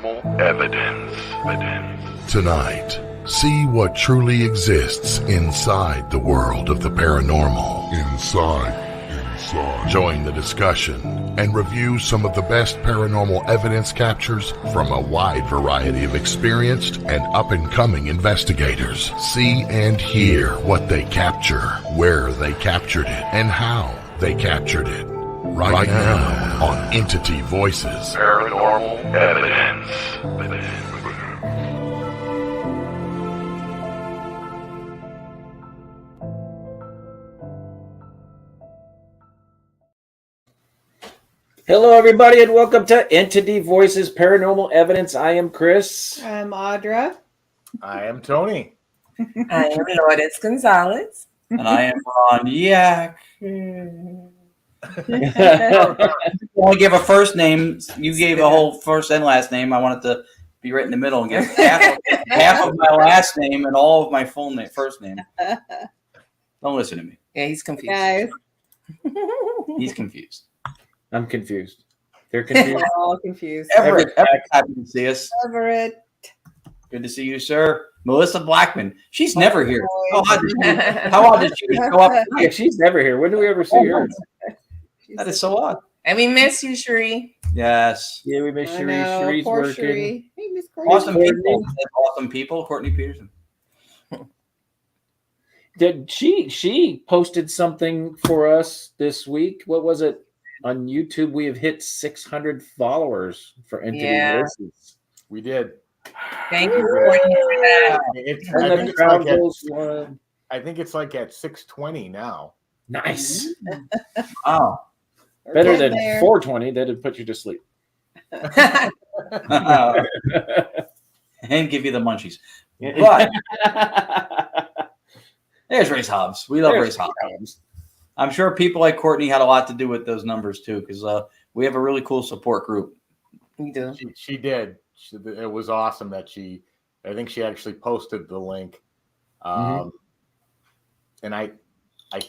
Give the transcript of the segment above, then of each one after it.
Paranormal Evidence. Tonight, see what truly exists inside the world of the paranormal. Inside. Join the discussion and review some of the best paranormal evidence captures from a wide variety of experienced and up-and-coming investigators. See and hear what they capture, where they captured it, and how they captured it. Right now on Entity Voices Paranormal Evidence. Hello, everybody, and welcome to Entity Voices Paranormal Evidence. I am Chris. I'm Audra. I am Tony. I am Lourdes Gonzalez. And I am Ron Yak. You only give a first name. You gave a whole first and last name. I wanted to be right in the middle and give half of my last name and all of my first name. Don't listen to me. Yeah, he's confused. Guys. He's confused. I'm confused. They're confused. We're all confused. Everett, happy to see us. Everett. Good to see you, sir. Melissa Blackman. She's never here. How odd did she show up? Yeah, she's never here. When do we ever see her? That is so odd. And we miss you, Sheree. Yes. Yeah, we miss I Sheree. know, Sheree's poor working. Sheree. Hey, Miss Courtney. Awesome people. Awesome people. Courtney Peterson. Did she posted something for us this week? What was it? On YouTube, we have hit 600 followers for Entity Voices. We did. Thank you, Courtney, for that. I think it's like at 620 now. Nice. Oh. Better than 420. That'd put you to sleep. And give you the munchies. But there's Race Hobbs. We love Race Hobbs. I'm sure people like Courtney had a lot to do with those numbers too, because we have a really cool support group. We do. She did. It was awesome that I think she actually posted the link. And I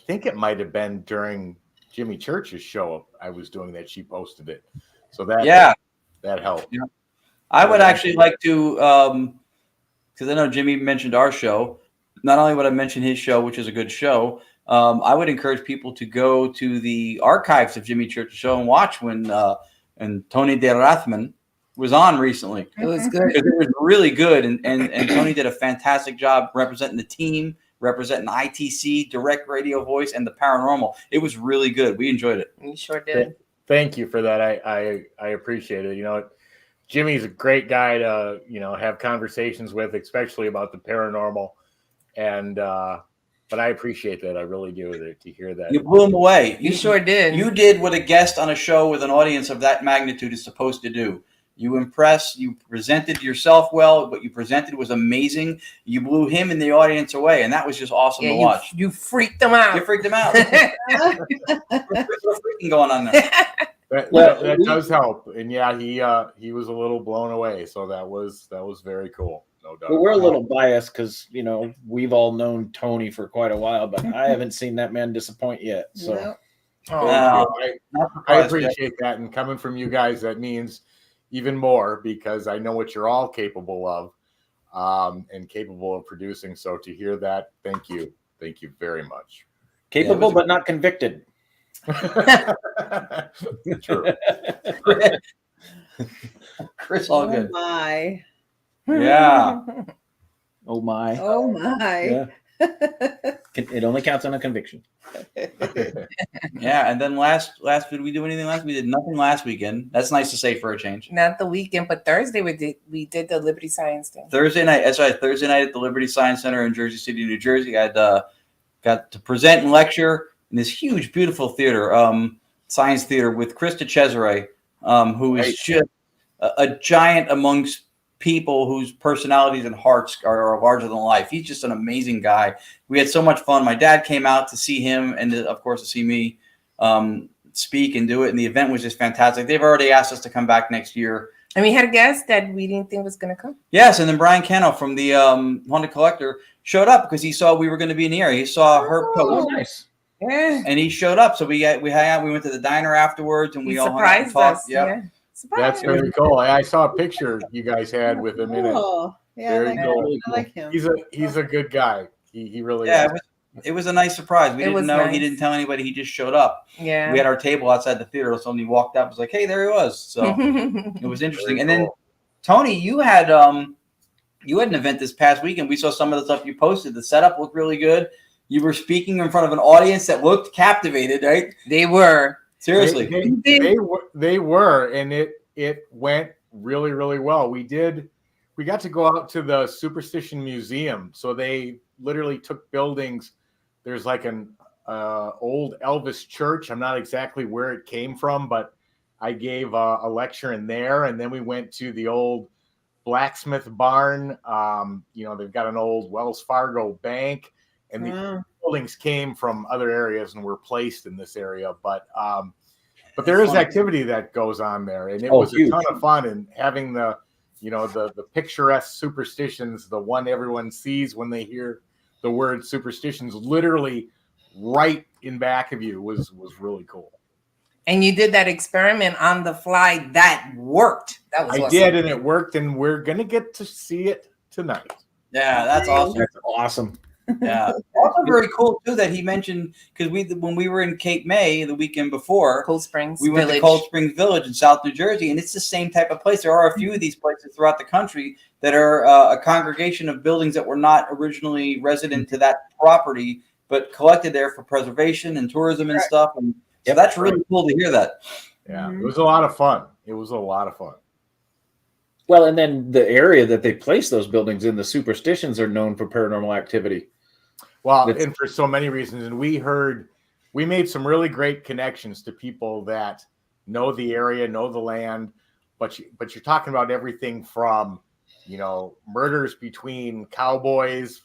think it might have been during Jimmy Church's show I was doing that. She posted it. So that helped. Yeah. I would actually like to, because I know Jimmy mentioned our show. Not only would I mention his show, which is a good show, I would encourage people to go to the archives of Jimmy Church's show and watch when Tony De Rathman was on recently. It was good. It was really good, and Tony did a fantastic job representing the team, representing ITC, direct radio voice, and the paranormal. It was really good. We enjoyed it. We sure did. Thank you for that. I appreciate it. You know, Jimmy's a great guy to have conversations with, especially about the paranormal, and but I appreciate that. I really do to hear that. You blew him away. You sure did. You did what a guest on a show with an audience of that magnitude is supposed to do. You impressed. You presented yourself well. What you presented was amazing. You blew him and the audience away, and that was just awesome to watch. You freaked them out. You freaked them out. There's freaking going on there. That does help, and yeah, he was a little blown away. So that was very cool. No doubt. But we're a little biased because we've all known Tony for quite a while, but I haven't seen that man disappoint yet. So I appreciate that, and coming from you guys, that means even more because I know what you're all capable of, and capable of producing. So to hear that, thank you very much. Capable, but not convicted. True. Chris, all good. Oh my. Yeah. Oh my. Oh my. Yeah. It only counts on a conviction. Yeah, and then last did we do anything last? We did nothing last weekend. That's nice to say for a change. Not the weekend, but Thursday we did the Liberty Science thing. Thursday night. That's right. Thursday night at the Liberty Science Center in Jersey City, New Jersey. I got to present and lecture in this huge, beautiful theater, science theater, with Krista Cesare, who is just a giant amongst people whose personalities and hearts are larger than life. He's just an amazing guy. We had so much fun. My dad came out to see him and, of course, to see me speak and do it. And the event was just fantastic. They've already asked us to come back next year. And we had a guest that we didn't think was going to come. Yes, and then Brian Cano from the Haunted Collector showed up because he saw we were going to be in the area. He saw her post. Oh, nice. Yeah. And he showed up. So we hung out. We went to the diner afterwards, and we all hung out and surprised talked. us. Yep. Yeah. Surprise. That's very cool. I saw a picture you guys had with him in it. Cool. Yeah, Very I like, cool. I like him. He's a good guy. He really Yeah, is. it was a nice surprise. We It didn't was know. nice. He didn't tell anybody. He just showed up. Yeah. We had our table outside the theater. So he walked up. Was like, "Hey, there he was." So it was interesting. Very And then cool. Tony, you had an event this past weekend. We saw some of the stuff you posted. The setup looked really good. You were speaking in front of an audience that looked captivated, right? They were. Seriously. They were, and it went really, really well. We got to go out to the Superstition Museum. So they literally took buildings. There's like an old Elvis church. I'm not exactly where it came from, but I gave a lecture in there, and then we went to the old blacksmith barn. They've got an old Wells Fargo bank, and the buildings came from other areas and were placed in this area. But there is activity that goes on there, and it was huge. A ton of fun. And having the picturesque superstitions, the one everyone sees when they hear the word superstitions, literally right in back of you, was really cool. And you did that experiment on the fly that worked. That was I awesome. did, and it worked, and we're gonna get to see it tonight. Yeah, that's awesome. That's awesome. Yeah, also very cool too that he mentioned, because when we were in Cape May the weekend before, Cold Springs we went Village. to Cold Springs Village in South New Jersey, and it's the same type of place. There are a few of these places throughout the country that are a congregation of buildings that were not originally resident to that property, but collected there for preservation and tourism and stuff. And so that's really cool to hear that. Yeah, it was a lot of fun. It was a lot of fun. Well, and then the area that they place those buildings in, the superstitions are known for paranormal activity. Well, and for so many reasons. And we made some really great connections to people that know the area, know the land, but you're talking about everything from, murders between cowboys,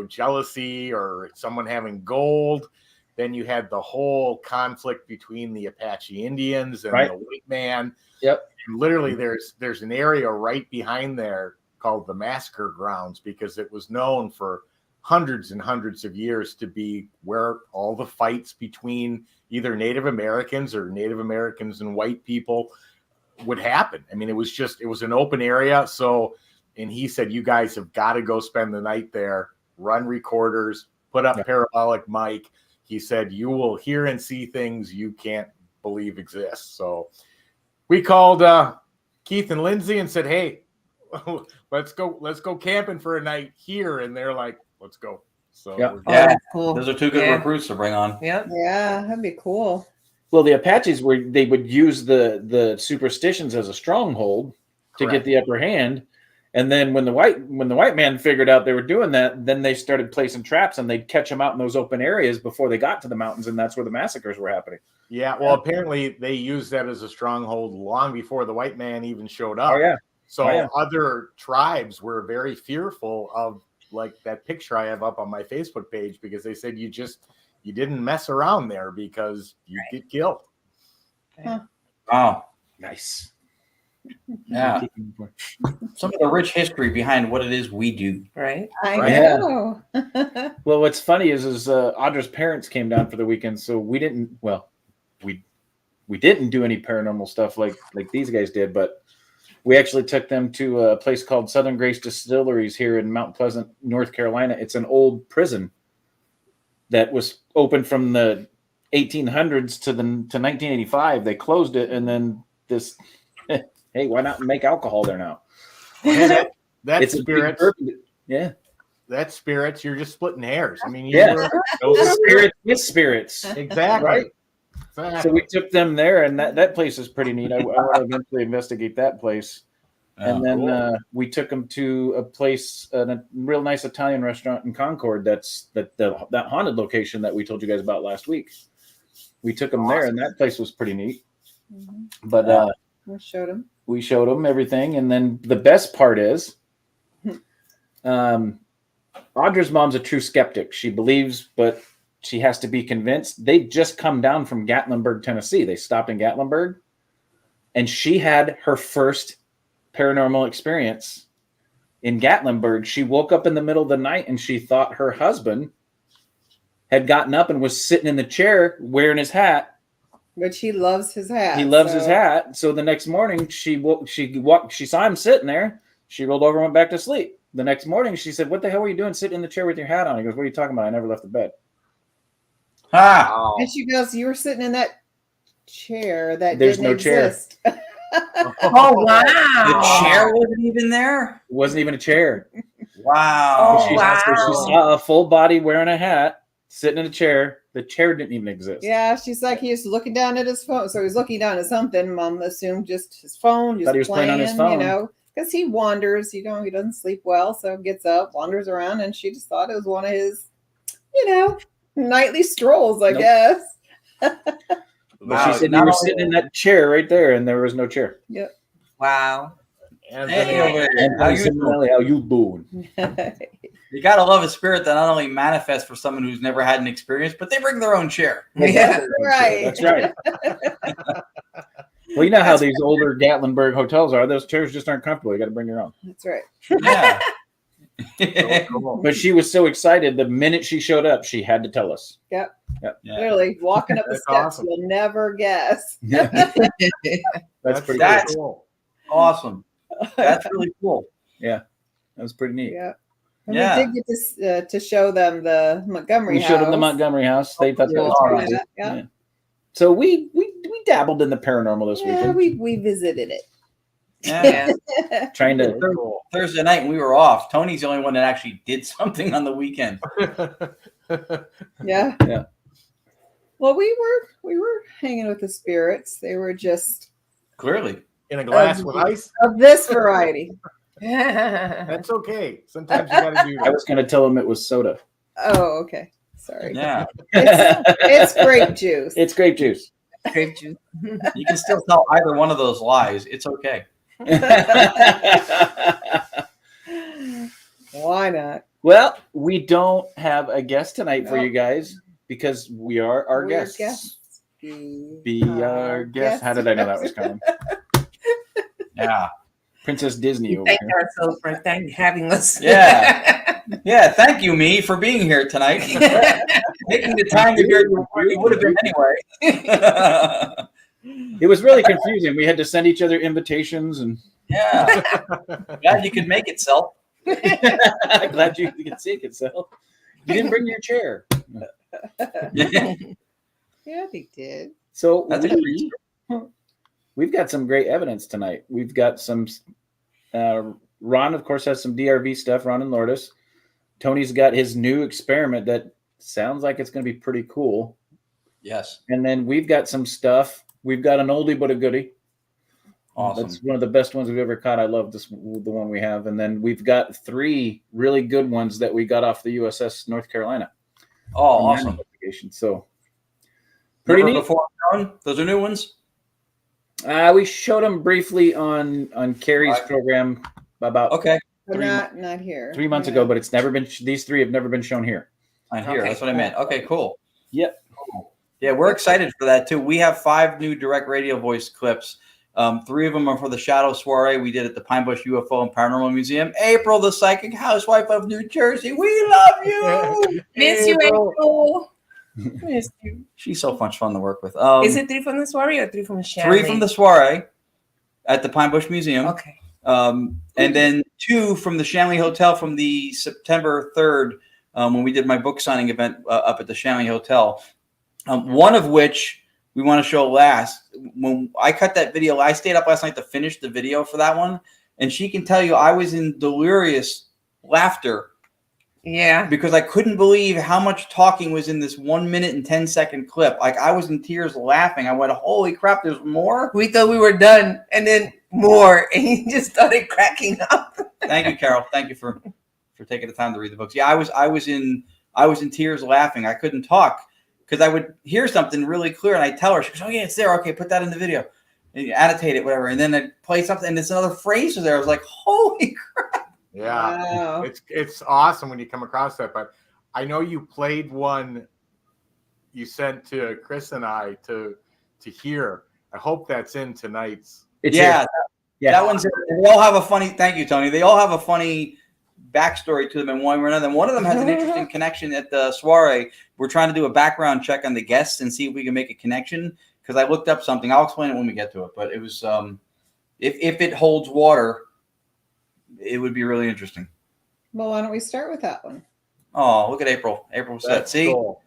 jealousy, or someone having gold. Then you had the whole conflict between the Apache Indians and the white man. Yep. And literally there's an area right behind there called the Massacre Grounds, because it was known for hundreds and hundreds of years to be where all the fights between either Native Americans or Native Americans and white people would happen. I mean, it was an open area. So, and he said, you guys have got to go spend the night there, run recorders, put up parabolic mic. He said, you will hear and see things you can't believe exist. So we called Keith and Lindsay and said, hey, let's go camping for a night here. And they're like, let's go. So yeah, cool. Those are two good recruits to bring on. Yeah, that'd be cool. Well, the Apaches they would use the superstitions as a stronghold to get the upper hand, and then when the white man figured out they were doing that, then they started placing traps, and they'd catch them out in those open areas before they got to the mountains, and that's where the massacres were happening. Yeah, well, apparently they used that as a stronghold long before the white man even showed up. Oh yeah. So other tribes were very fearful of, like, that picture I have up on my Facebook page, because they said you didn't mess around there because you get killed. Huh. Wow. Nice. Yeah. Some of the rich history behind what it is we do. Right. I know. Well, what's funny is Audra's parents came down for the weekend, so we didn't do any paranormal stuff like these guys did, but we actually took them to a place called Southern Grace Distilleries here in Mount Pleasant, North Carolina. It's an old prison that was open from the 1800s to 1985. They closed it, and then this, hey, why not make alcohol there now? Yeah, that's It's spirits. Yeah. That's spirits. You're just splitting hairs. I mean, those are spirits with spirits. Exactly. Right? So we took them there, and that place is pretty neat. I want to eventually investigate that place. And then we took them to a place, a real nice Italian restaurant in Concord. That's that haunted location that we told you guys about last week. We took them there, and that place was pretty neat. Mm-hmm. But we showed them everything, and then the best part is, Audra's mom's a true skeptic. She believes, but she has to be convinced. They just come down from Gatlinburg, Tennessee. They stopped in Gatlinburg, and she had her first paranormal experience in Gatlinburg. She woke up in the middle of the night, and she thought her husband had gotten up and was sitting in the chair wearing his hat But he loves his hat. He loves his hat. So the next morning, she saw him sitting there. She rolled over and went back to sleep. The next morning, she said, "What the hell were you doing sitting in the chair with your hat on?" He goes, "What are you talking about? I never left the bed." Wow. And she goes, "You were sitting in that chair that There's didn't no chair. exist." Oh wow! The chair wasn't even there. It wasn't even a chair. Wow. Oh, She wow. saw a full body wearing a hat, sitting in a chair. The chair didn't even exist. Yeah, she's like, he was looking down at his phone. So he's looking down at something. Mom assumed just his phone, just Thought he was playing on his phone. you know, because he wanders, he doesn't sleep well. So gets up, wanders around, and she just thought it was one of his, nightly strolls, I guess. But she said you were sitting in that chair right there, and there was no chair. Yep. Wow. And how you doing? You gotta love a spirit that not only manifests for someone who's never had an experience, but they bring their own chair. Yeah. Right. That's right. Well, you know how these older Gatlinburg hotels are. Those chairs just aren't comfortable. You got to bring your own. That's right. Yeah. But she was so excited. The minute she showed up, she had to tell us. Yep. Yeah. Literally walking up the That's steps, awesome. you'll never guess. That's pretty That's cool. awesome. That's really cool. That was pretty neat. Yeah. And Yeah. we did get to show them the Montgomery We house. showed them the Montgomery house. They thought that was All pretty right. cool. Yeah. Yeah. So we dabbled in the paranormal this Yeah, weekend. we visited it. Yeah. Trying to Thursday night and we were off. Tony's the only one that actually did something on the weekend. Yeah. Yeah. Well, we were hanging with the spirits. They were just Clearly. In a glass with ice. of this variety. That's okay. Sometimes you got to do I that. was going to tell them it was soda. Oh, okay. Sorry. Yeah. It's grape juice. It's grape juice. Grape juice. You can still tell either one of those lies. It's okay. Why not? Well, we don't have a guest tonight for you guys because we are our We're guests. Be Be our guest. How did I know that was coming? Yeah. Princess Disney over Thank here. ourselves for having us. Yeah. Yeah. Thank you, me, for being here tonight. Taking the time to hear you would have been anyway. It was really confusing. We had to send each other invitations, and Yeah. Glad you could make it, Self. I'm glad you could see it, so you didn't bring your chair. Yeah, they did. So That's a good we've got some great evidence tonight. We've got some. Ron, of course, has some DRV stuff. Ron and Lourdes. Tony's got his new experiment that sounds like it's going to be pretty cool. Yes. And then we've got some stuff. We've got an oldie but a goodie. Awesome. That's one of the best ones we've ever caught. I love the one we have. And then we've got 3 really good ones that we got off the USS North Carolina. Oh, awesome. So pretty Never neat. before known. Those are new ones. We showed them briefly on Carrie's program about Okay. But 3 not here. 3 months Yeah. ago, but it's never been. These 3 have never been shown here. I hear. Okay. That's what I meant. Okay, cool. Yep. Yeah, we're excited for that too. We have 5 new direct radio voice clips. 3 of them are for the Shadow Soiree we did at the Pine Bush UFO and Paranormal Museum. April, the psychic housewife of New Jersey, we love you. Miss you, April. Miss you. She's so much fun to work with. Is it 3 from the soiree or 3 from the chalet? 3 from the soiree at the Pine Bush Museum. Okay. And then 2 from the Shanley Hotel from the September 3rd when we did my book signing event up at the Shanley Hotel. One of which we want to show last. When I cut that video, I stayed up last night to finish the video for that one. And she can tell you I was in delirious laughter Yeah. because I couldn't believe how much talking was in this 1 minute and 10-second clip. Like I was in tears laughing. I went, holy crap, there's more. We thought we were done, and then more, and he just started cracking up. Thank you, Carol. Thank you for taking the time to read the books. Yeah, I was in tears laughing. I couldn't talk because I would hear something really clear and I'd tell her, she goes, oh yeah, it's there. Okay, put that in the video. And you annotate it, whatever. And then I'd play something and there's another phrase there. I was like, holy crap. Yeah. Wow. It's awesome when you come across that. But I know you played one you sent to Chris and I to hear. I hope that's in tonight's. It's Yeah, here. Yeah. that one's. They all have a funny. Thank you, Tony. They all have a funny backstory to them, and one or another. One of them has an interesting connection at the soiree. We're trying to do a background check on the guests and see if we can make a connection. because I looked up something. I'll explain it when we get to it. But it was if it holds water, it would be really interesting. Well, why don't we start with that one? Oh, look at April. April said, That's see, cool.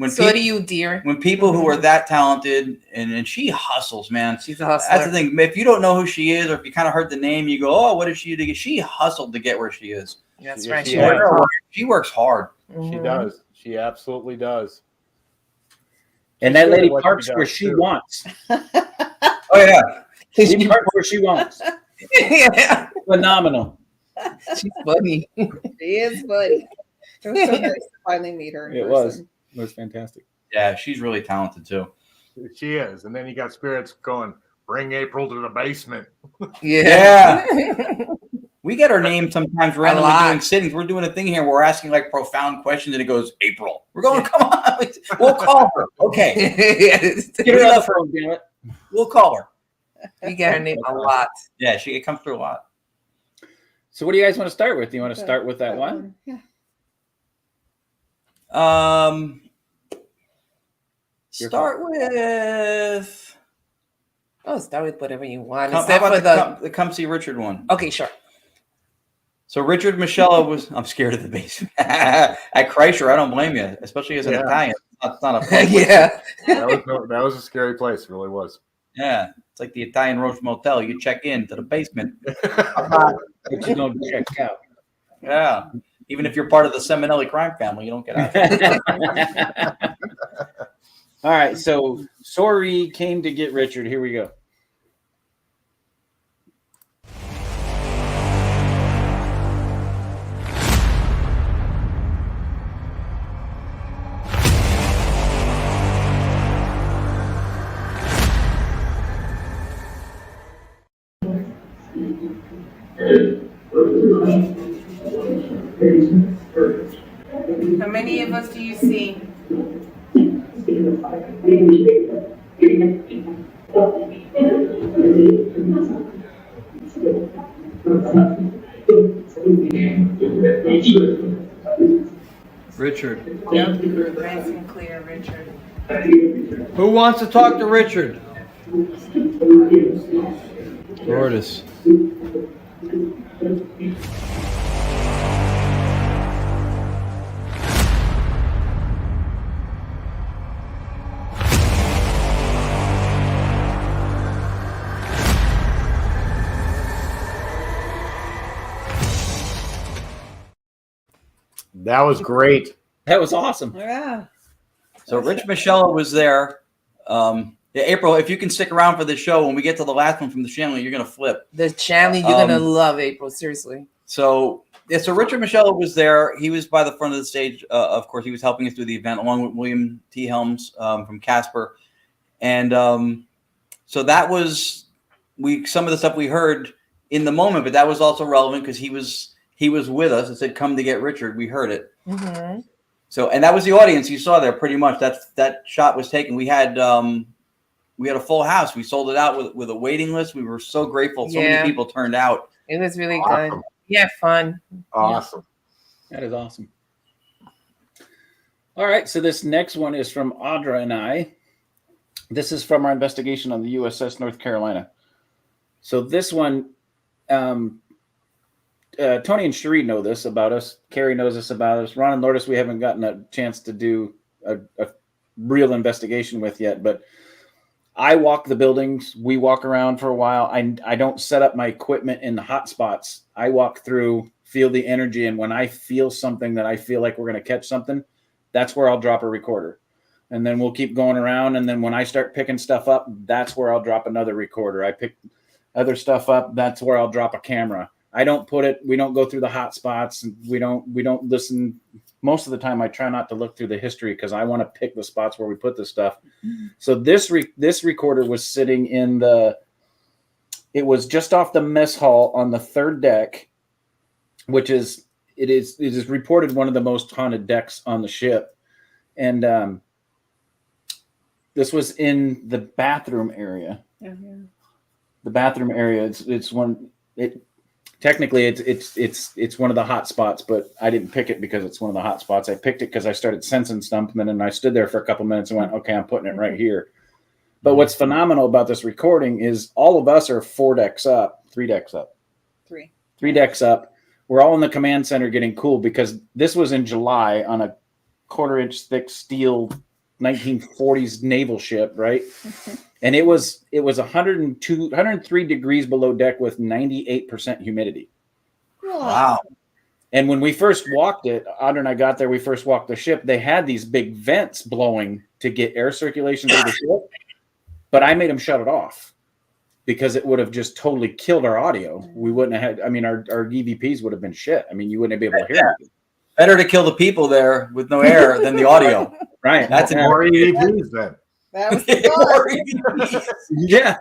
So do you, dear. when people who are that talented and she hustles, man. She's a hustler. That's the thing. If you don't know who she is, or if you kind of heard the name, you go, "Oh, what did she do?" She hustled to get where she is. That's Yeah, right. she She has. worked. She works hard. She Mhm. does. She absolutely does. And that She's lady good at what parks she where does, she too. wants. Oh yeah, She parks where she wants. Yeah. Phenomenal. She's funny. She is funny. It was so nice to finally meet her in It person. was fantastic. yeah, she's really talented too. She is. And then you got spirits going, bring April to the basement. Yeah. We get our name sometimes randomly lot. doing sittings. We're doing a thing here. We're asking like profound questions, and it goes April. We're going, come on, we'll call her. Okay, Get her on the phone, damn it. we'll call her. We get her name a lot. Yeah, it comes through a lot. So what do you guys want to start with? Do you want to start with that one? Yeah. Start with Oh, start with whatever you want. how Except about for the come see Richard one. Okay, sure. So Richard Michelle was. I'm scared of the basement at Kreischer. I don't blame you, especially as an Yeah. Italian. It's not a fun place. Yeah. That was a scary place. It really was. Yeah, it's like the Italian Roach Motel. You check in to the basement. But you don't check out. Yeah, even if you're part of the Seminelli crime family, you don't get out. All right, so Sorry came to get Richard. Here we go. How many of us do you see? Richard. Nice and clear, Richard. Who wants to talk to Richard? Lourdes. That was great. That was awesome. Yeah. So Rich Michelle was there. Yeah, April, if you can stick around for the show, when we get to the last one from the channel, you're gonna flip. The channel you're gonna love, April. Seriously. So yeah, so Richard Michelle was there. He was by the front of the stage. Of course, he was helping us through the event along with William T. Helms from Casper, and so that was some of the stuff we heard in the moment, but that was also relevant because he was with us. It said, "Come to get Richard." We heard it. Mm-hmm. So, and that was the audience you saw there. Pretty much, that shot was taken. We had a full house. We sold it out with a waiting list. We were so grateful. So many people turned out. It was really Awesome. good. Yeah, fun. Awesome. That is awesome. All right, so this next one is from Audra and I. This is from our investigation on the USS North Carolina. So this one, Tony and Cherie know this about us. Carrie knows this about us. Ron and Lourdes, we haven't gotten a chance to do a real investigation with yet, but I walk the buildings. We walk around for a while. I don't set up my equipment in the hot spots. I walk through, feel the energy, and when I feel something that I feel like we're going to catch something, that's where I'll drop a recorder. And then we'll keep going around, and then when I start picking stuff up, that's where I'll drop another recorder. I pick other stuff up, that's where I'll drop a camera. I don't put it, we don't go through the hot spots. We don't listen. Most of the time I try not to look through the history because I want to pick the spots where we put this stuff. So this recorder was sitting it was just off the mess hall on the third deck, which it is reported one of the most haunted decks on the ship. And this was in the bathroom area. Mm-hmm. The bathroom area, technically it's one of the hot spots, but I didn't pick it because it's one of the hot spots. I picked it because I started sensing something, and I stood there for a couple minutes and went, okay, I'm putting it right here. But what's phenomenal about this recording is all of us are 3 decks up. Three decks up. We're all in the command center getting cool because this was in July on a 1/4-inch thick steel 1940s naval ship, right? And it was 103 degrees below deck with 98% humidity. Wow. And when we first walked it, Audra and I got there, we first walked the ship, they had these big vents blowing to get air circulation through the ship. But I made them shut it off because it would have just totally killed our audio. We wouldn't have had, I mean, our EVPs would have been shit. I mean, you wouldn't be able to hear it. Better to kill the people there with no air than the audio. Right. That's More EVPs then. That was the goal. Yeah.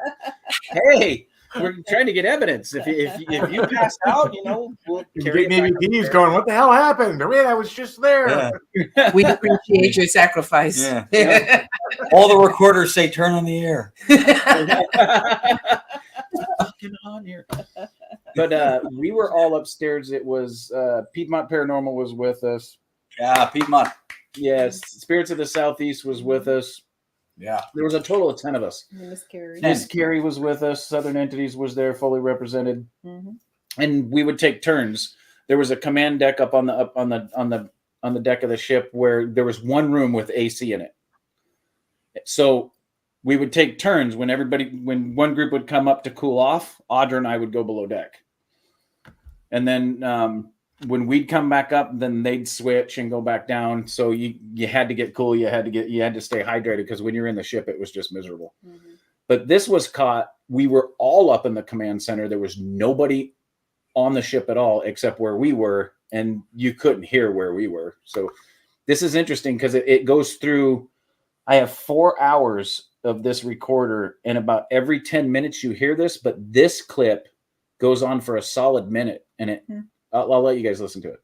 Hey, we're trying to get evidence. If you pass out, we'll carry Getting EVPs going, what the hell happened? Wait, I was just there. Yeah. We appreciate your sacrifice. Yeah. All the recorders say turn on the air. Fucking on here. But we were all upstairs. It was Piedmont Paranormal was with us. Yeah, Piedmont. Yes, Spirits of the Southeast was with us. Yeah. There was a total of 10 of us. Miss Carrie. Miss Carrie was with us. Southern Entities was there, fully represented, Mm-hmm. and we would take turns. There was a command deck up on the deck of the ship where there was one room with AC in it. So we would take turns when one group would come up to cool off. Audra and I would go below deck, and then when we'd come back up, then they'd switch and go back down. So you had to get cool. You had to stay hydrated because when you're in the ship, it was just miserable. Mm-hmm. But this was caught. We were all up in the command center. There was nobody on the ship at all except where we were, and you couldn't hear where we were. So this is interesting because it goes through. I have 4 hours of this recorder, and about every 10 minutes you hear this, but this clip goes on for a solid minute, and it. Mm-hmm. I'll let you guys listen to it.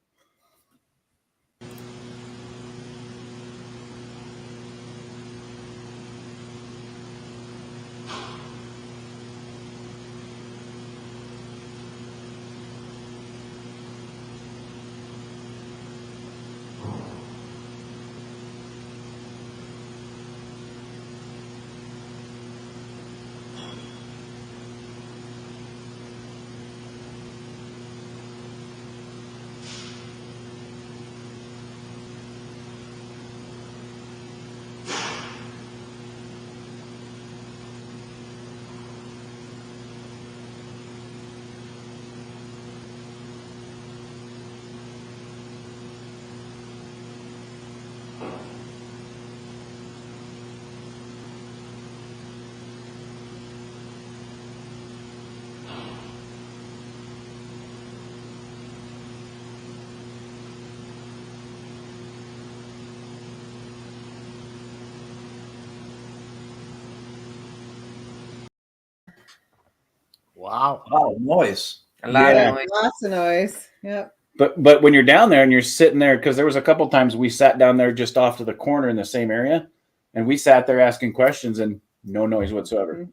Wow. Oh, noise. A lot of noise. Lots of noise. Yep. But when you're down there and you're sitting there, because there was a couple times we sat down there just off to the corner in the same area, and we sat there asking questions and no noise whatsoever.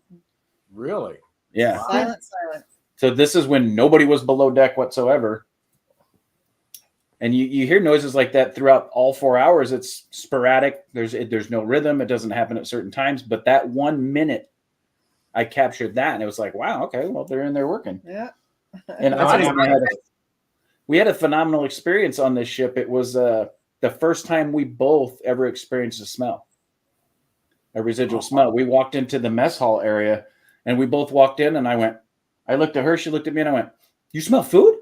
Really? Yeah. Wow. Silent. So this is when nobody was below deck whatsoever. And you hear noises like that throughout all 4 hours. It's sporadic. There's no rhythm. It doesn't happen at certain times. But that 1 minute, I captured that, and it was like, wow, okay, well, they're in there working. Yeah. And we had a phenomenal experience on this ship. It was the first time we both ever experienced a smell, a residual smell. We walked into the mess hall area, and we both walked in, and I looked at her, she looked at me, and I went, "You smell food?"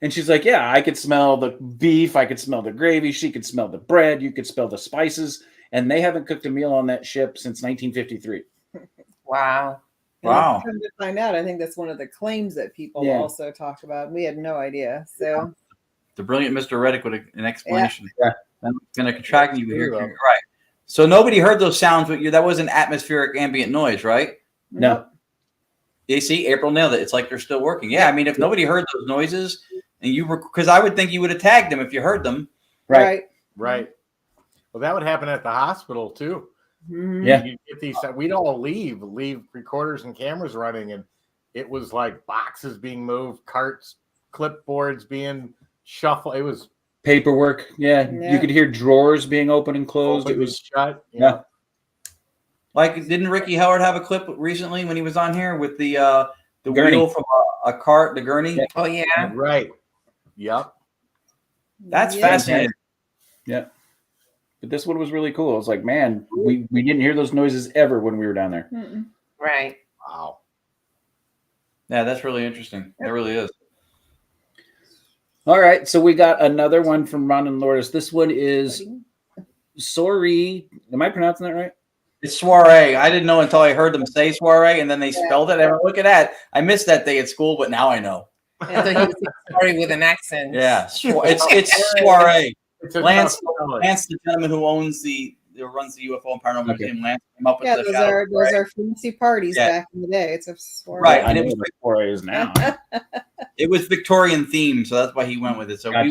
And she's like, "Yeah, I could smell the beef. I could smell the gravy. She could smell the bread. You could smell the spices." And they haven't cooked a meal on that ship since 1953. Wow. Wow. Come to find out, I think that's one of the claims that people also talk about. We had no idea. So The brilliant Mr. Reddick with an explanation. Yeah. I'm going to contract you here. Right. So nobody heard those sounds, but that wasn't atmospheric ambient noise, right? No. You see, April nailed it. It's like they're still working. Yeah, I mean, if nobody heard those noises, and you were, because I would think you would have tagged them if you heard them. Right. Well, that would happen at the hospital too. Mm-hmm. Yeah. You'd get these. We'd all leave recorders and cameras running, and it was like boxes being moved, carts, clipboards being shuffled. It was Paperwork. Yeah. You could hear drawers being opened and closed. It was shut. Yeah. Like, didn't Ricky Howard have a clip recently when he was on here with the Gurney. wheel from a cart, the gurney? Yeah. Oh yeah. Right. Yep. That's Yeah. fascinating. Yeah. But this one was really cool. I was like, man, we didn't hear those noises ever when we were down there. Mm-mm. Right. Wow. Yeah, that's really interesting. It really is. All right, so we got another one from Ron and Lourdes. This one is Sorry. Am I pronouncing that right? It's soiree. I didn't know until I heard them say soiree, and then they spelled it. And look at that. I missed that day at school, but now I know. I thought you were sorry with an accent. Yeah, it's soiree. It's a Lance, tough spelling. Lance, the gentleman who runs the UFO and Paranormal Okay. Museum, Lance came up with Yeah, the those shadow are fancy parties Yeah. back in the day. It's a soiree. Right, I and know it was what Sorry is now. It was Victorian themed, so that's why he went with it. So Gotcha.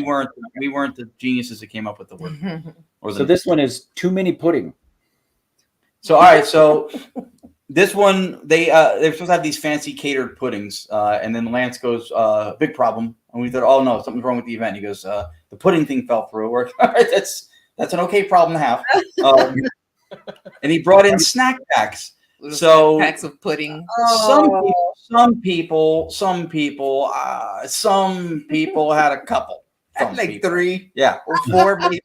we weren't the geniuses that came up with the word. Or So this one is Too Many Pudding. So all right, so this one they're supposed to have these fancy catered puddings, and then Lance goes, "Big problem," and we thought, "Oh no, something's wrong with the event." He goes, "The pudding thing fell through." All right, that's an okay problem to have. And he brought in snack packs. Little So- packs of pudding. Some people had a couple. Some Like people. 3 Yeah. or 4, maybe.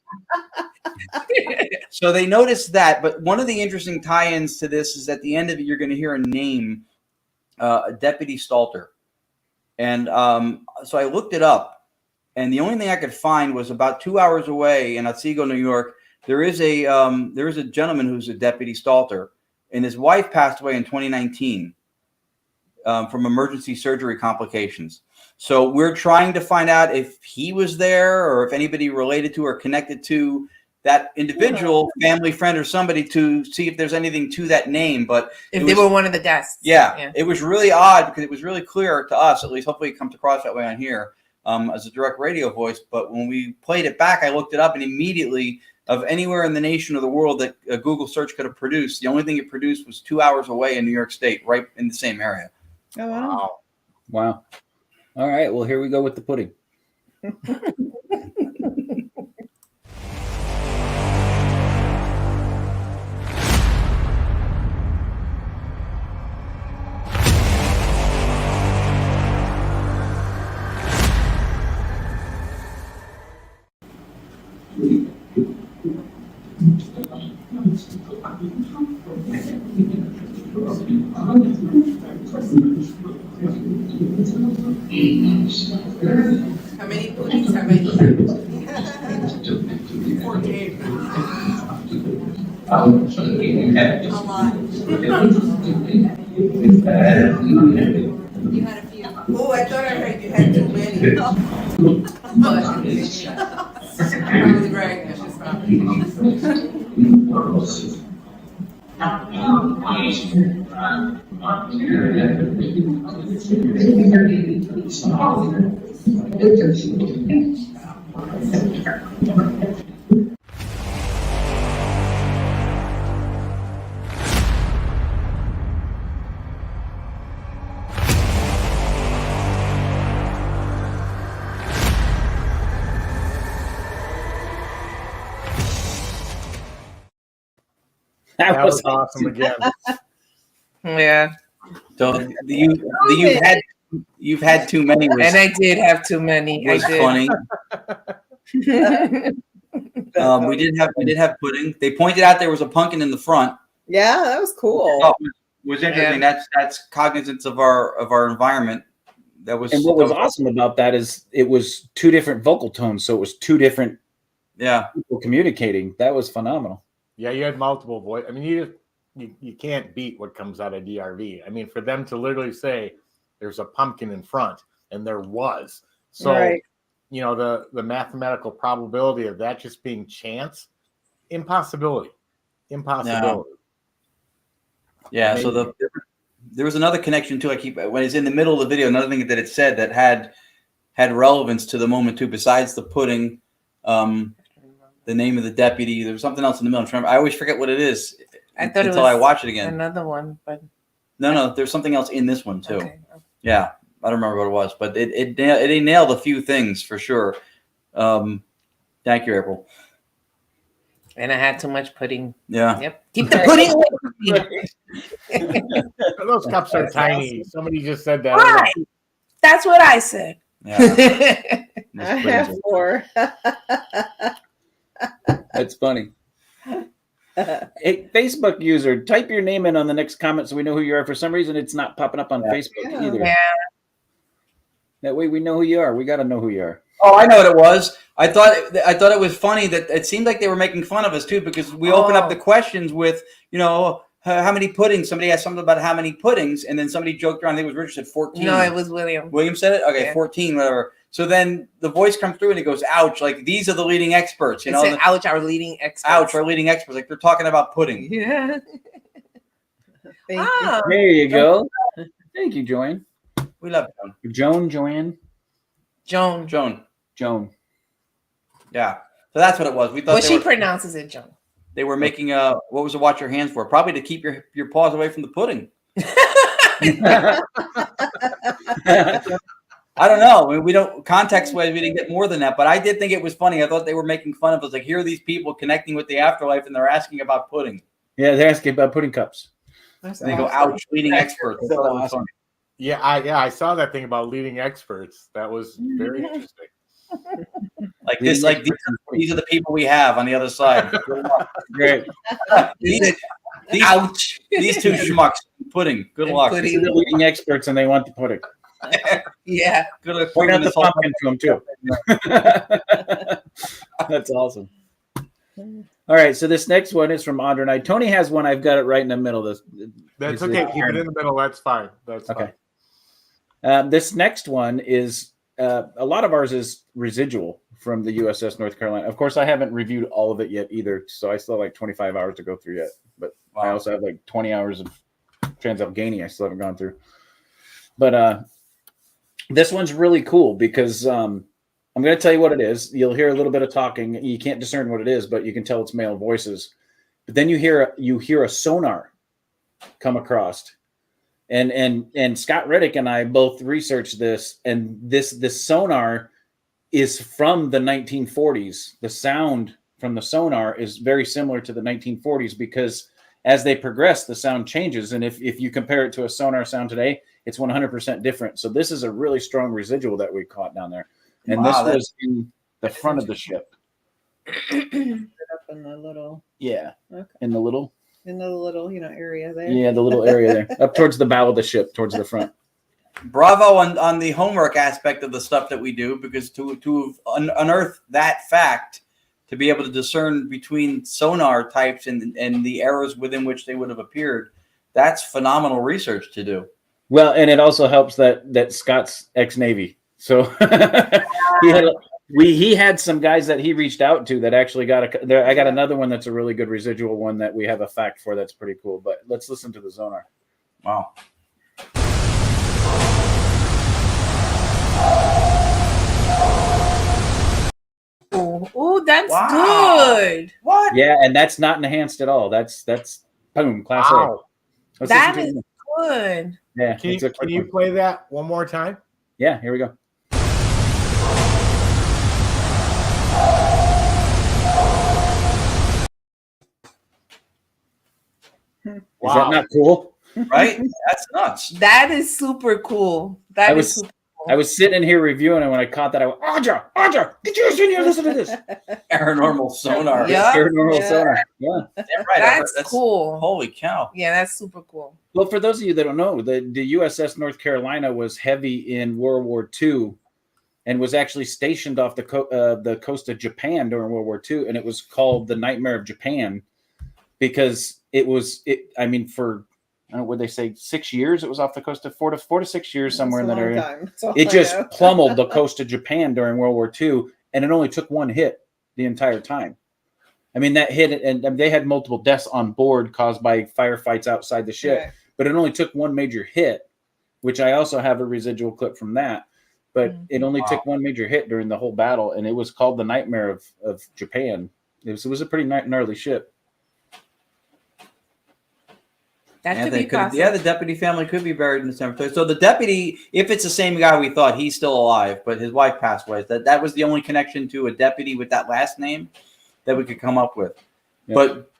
So they noticed that, but one of the interesting tie-ins to this is at the end of it, you're going to hear a name, Deputy Stalter. And so I looked it up, and the only thing I could find was about 2 hours away in Otsego, New York. There is a gentleman who's a Deputy Stalter, and his wife passed away in 2019 from emergency surgery complications. So we're trying to find out if he was there or if anybody related to or connected to that individual, family, friend, or somebody to see if there's anything to that name. But If they were one of the guests. yeah, it was really odd because it was really clear to us, at least hopefully it comes across that way on here as a direct radio voice. But when we played it back, I looked it up, and immediately of anywhere in the nation or the world that a Google search could have produced, the only thing it produced was 2 hours away in New York State, right in the same area. Oh, wow. Wow. All right, well, here we go with the pudding. How many puddings have I eaten? 14. A lot. You had a few. Oh, I thought I heard you had too many. But I was bragging. I should stop. That was awesome again. Yeah, So you've had too many. Was, and I did have too many. I was did. funny. We did have pudding. They pointed out there was a pumpkin in the front. Yeah, that was cool. Oh, it was interesting. That's cognizance of our environment. That was. And what was awesome about that is it was 2 different vocal tones, so it was 2 different people communicating. That was phenomenal. Yeah, you had multiple voice. I mean, you can't beat what comes out of DRV. I mean, for them to literally say there's a pumpkin in front, and there was. So, Right. you know, the mathematical probability of that just being chance, impossibility. Yeah. So there was another connection too. When it's in the middle of the video, another thing that it said that had relevance to the moment too. Besides the pudding, the name of the deputy, there was something else in the middle. I always forget what it is until I watch it again. Another one, but No, there's something else in this one too. okay. Yeah, I don't remember what it was, but it nailed a few things for sure. Thank you, April. And I had too much pudding. Yeah. Yep. Keep the pudding away from Those cups are That's tiny. awesome. Somebody just said that. Right. That's what I said. Yeah, I that's have crazy. 4. That's funny. Hey, Facebook user, type your name in on the next comment so we know who you are. For some reason, it's not popping up on Facebook Yeah. either. Yeah. That way we know who you are. We got to know who you are. Oh, I know what it was. I thought it was funny that it seemed like they were making fun of us too, because we opened up the questions with, how many puddings? Somebody asked something about how many puddings, and then somebody joked around. I think it was Richard said 14. No, it was William. William said it? Okay, Yeah. 14, whatever. So then the voice comes through and it goes, ouch, like these are the leading experts, It said, ouch, our leading experts. ouch, our leading experts. Like they're talking about pudding. Yeah. Thank Ah, There you go. Thank you, Joanne. We love Joan. Joanne. Joan. Joan. Yeah. So that's what it was. We thought Well, they she were, pronounces it Joan. they were making what was to watch your hands for? Probably to keep your paws away from the pudding. I don't know. I mean, we don't context wise. We didn't get more than that, but I did think it was funny. I thought they were making fun of us. Like, here are these people connecting with the afterlife, and they're asking about pudding. Yeah, they're asking about pudding cups. That's And they go, awesome. ouch, leading experts. I thought that was funny. Yeah, I saw that thing about leading experts. That was very interesting. Like this, like these are the people we have on the other side. Great. these Ouch. These two schmucks, pudding. Good And luck. pudding. They're the leading experts, and they want the pudding. Yeah. Good luck. Point out proving the this whole- pumpkin to them too. That's awesome. All right, so this next one is from Audra and I. Tony has one. I've got it right in the middle. That's Is okay. it- Keep it in the middle. That's fine. That's Okay. fine. This next one is a lot of ours is residual from the USS North Carolina. Of course, I haven't reviewed all of it yet either, so I still have like 25 hours to go through yet. But I Wow. also have like 20 hours of Trans-Allegheny I still haven't gone through. But this one's really cool because I'm going to tell you what it is. You'll hear a little bit of talking. You can't discern what it is, but you can tell it's male voices. But then you hear a sonar come across. And Scott Reddick and I both researched this, and this sonar is from the 1940s. The sound from the sonar is very similar to the 1940s because as they progress, the sound changes. And if you compare it to a sonar sound today, it's 100% different. So this is a really strong residual that we caught down there. And Wow, this was in the front of the ship. Up in the little, Yeah. Okay. In the little area there. Yeah, the little area there. Up towards the bow of the ship, towards the front. Bravo on the homework aspect of the stuff that we do, because to unearth that fact, to be able to discern between sonar types and the eras within which they would have appeared, that's phenomenal research to do. Well, and it also helps that Scott's ex-Navy. So he had some guys that he reached out to that actually I got another one that's a really good residual one that we have a fact for that's pretty cool. But let's listen to the sonar. Wow. Oh, that's Wow. good. What? Yeah, and that's not enhanced at all. That's boom, class Wow. A. Let's That listen to is it. good. Yeah. Can it's a you, quick can you one. play that one more time? Yeah, here we go. Is Wow. that not cool? Right? That's nuts. That is super cool. I was sitting in here reviewing it when I caught that. I went, Audra, get yours in here. Listen to this. Paranormal sonar. Yeah. Paranormal Yeah. sonar. Yeah. Yeah, right. That's cool. Holy cow. Yeah, that's super cool. Well, for those of you that don't know, the USS North Carolina was heavy in World War II and was actually stationed off the coast of Japan during World War II. And it was called the Nightmare of Japan because for, I don't know, what they say, 6 years, it was off the coast of 4 to 6 years, somewhere in that area. It just plummeled the coast of Japan during World War II, and it only took one hit the entire time. I mean, that hit, and they had multiple deaths on board caused by firefights outside the ship, Right. but it only took one major hit, which I also have a residual clip from that. But it only took one major hit during the whole battle, and it was called the Nightmare of Japan. It was a pretty gnarly ship. That Yeah, could they be possible. the deputy family could be buried in the cemetery. So the deputy, if it's the same guy we thought, he's still alive, but his wife passed away. That was the only connection to a deputy with that last name that we could come up with. Yeah. But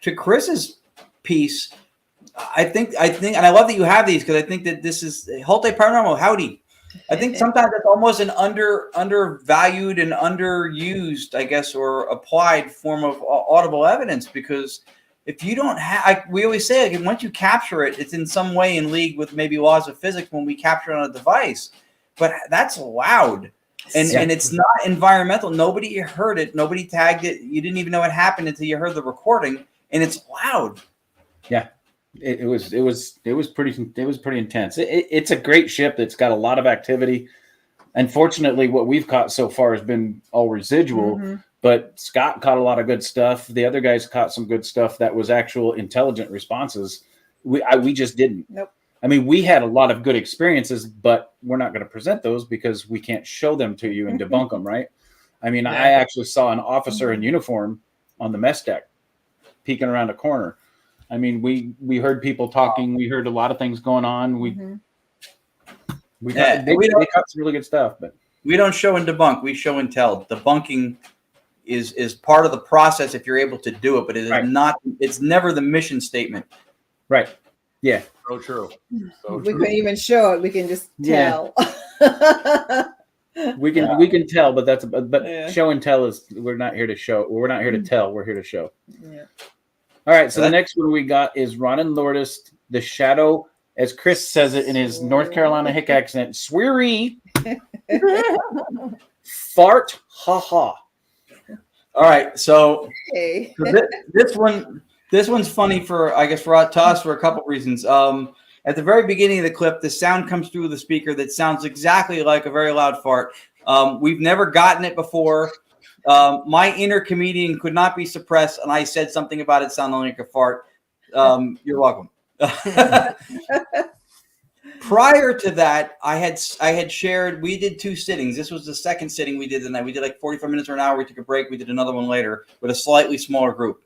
to Chris's piece. I think, and I love that you have these because I think that this is Halte Paranormal. Howdy. I think sometimes it's almost an undervalued and underused, I guess, or applied form of audible evidence, because if you don't have, we always say, like, once you capture it, it's in some way in league with maybe laws of physics when we capture it on a device. But that's loud, and it's not environmental. Nobody heard it. Nobody tagged it. You didn't even know it happened until you heard the recording, and it's loud. Yeah. It was pretty intense. It's a great ship that's got a lot of activity. Unfortunately, what we've caught so far has been all residual, but Scott caught a lot of good stuff. The other guys caught some good stuff that was actual intelligent responses. We just didn't. Nope. I mean, we had a lot of good experiences, but we're not going to present those because we can't show them to you and debunk them, right? I mean, I actually saw an officer in uniform on the mess deck peeking around a corner. I mean, we heard people talking. We heard a lot of things going on. They caught some really good stuff, but we don't show and debunk. We show and tell. Debunking is part of the process if you're able to do it, but it is not. It's never the mission statement. Right. Yeah. So true. So We couldn't even show it. We can just tell. We can tell, but show and tell is we're not here to show. We're not here to tell. We're here to show. Yeah. All right, so the next one we got is Ron and Lourdes, the shadow, as Chris says it in his North Carolina hick accent, sweary, fart, ha ha. All right, so Okay. this one's funny for, I guess, to us for a couple reasons. At the very beginning of the clip, the sound comes through the speaker that sounds exactly like a very loud fart. We've never gotten it before. My inner comedian could not be suppressed, and I said something about it sounding like a fart. You're welcome. Prior to that, I had shared. We did 2 sittings. This was the second sitting we did the night. We did like 45 minutes or an hour. We took a break. We did another one later with a slightly smaller group.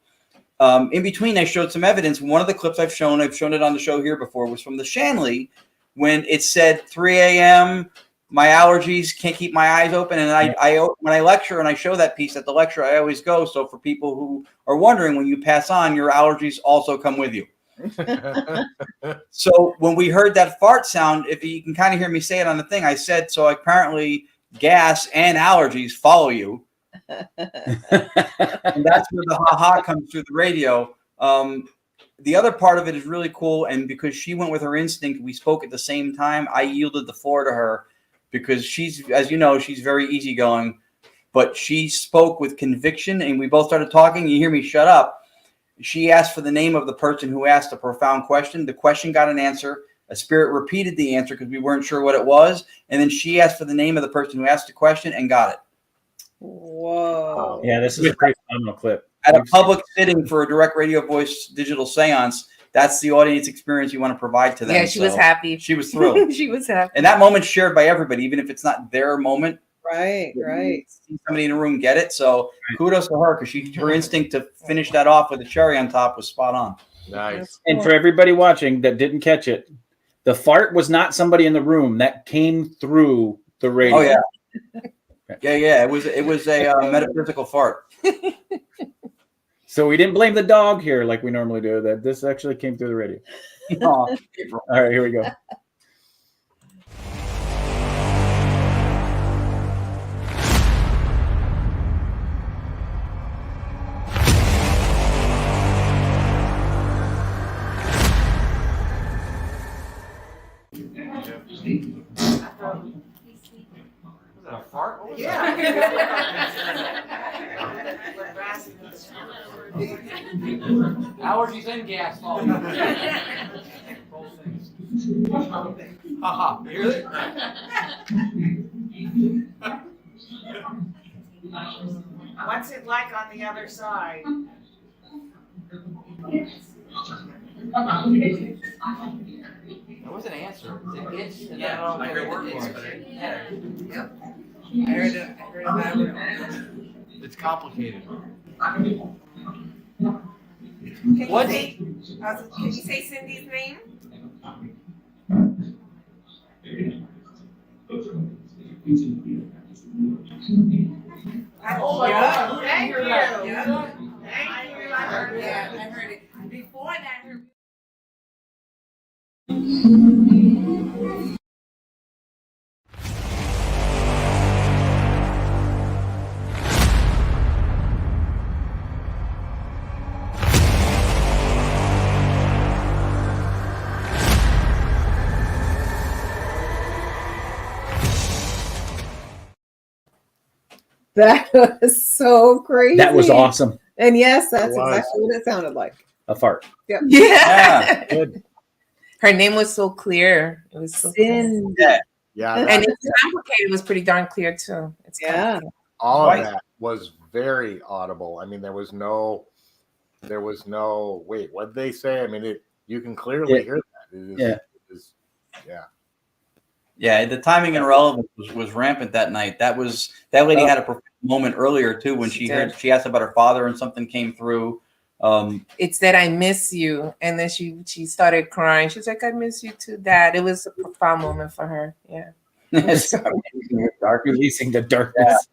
In between, I showed some evidence. One of the clips I've shown it on the show here before, was from the Shanley when it said 3 a.m. My allergies can't keep my eyes open, and I when I lecture and I show that piece at the lecture, I always go. So for people who are wondering, when you pass on, your allergies also come with you. So when we heard that fart sound, if you can kind of hear me say it on the thing, I said, so apparently gas and allergies follow you. And that's where the ha-ha comes through the radio. The other part of it is really cool, and because she went with her instinct, we spoke at the same time. I yielded the floor to her because she's, as you know, she's very easygoing, but she spoke with conviction, and we both started talking. You hear me shut up. She asked for the name of the person who asked a profound question. The question got an answer. A spirit repeated the answer because we weren't sure what it was, and then she asked for the name of the person who asked the question and got it. Whoa. Yeah, this is a pretty phenomenal clip. At a public sitting for a direct radio voice digital seance, that's the audience experience you want to provide to them. Yeah, she was happy. She was thrilled. She was happy. And that moment's shared by everybody, even if it's not their moment. Right. See somebody in the room get it. So kudos to her, because her instinct to finish that off with a cherry on top was spot on. Nice. And for everybody watching that didn't catch it, the fart was not somebody in the room. That came through the radio. Oh yeah. Yeah. It was a metaphysical fart. So we didn't blame the dog here like we normally do. That this actually came through the radio. All right, here we go. A fart? Allergies and gas. Haha. You hear that? What's it like on the other side? That was an answer. Yeah, I heard it is, but Yep. I heard it. it's complicated. What? Can you say Cindy's name? Oh, yeah. Thank you. Yeah. Thank you. I heard it. Yeah, I heard it. Before that, I heard That was so crazy. That was awesome. And yes, that's It was. exactly what it sounded like. A fart. Yep. Yeah. Good. Her name was so clear. It was so clear. Cindy. Yeah, And that, it's complicated. It was pretty darn clear too. It's Yeah. complicated. all Right. of that was very audible. I mean, there was no wait, what did they say? I mean, you can clearly Yeah. hear that. It is, Yeah. it is, yeah. Yeah, the timing and relevance was rampant that night. That lady had a profound moment earlier too when She she heard did. she asked about her father and something came through. It's that I miss you. And then she started crying. She's like, I miss you too, Dad. It was a profound moment for her. Yeah. Releasing the darkness.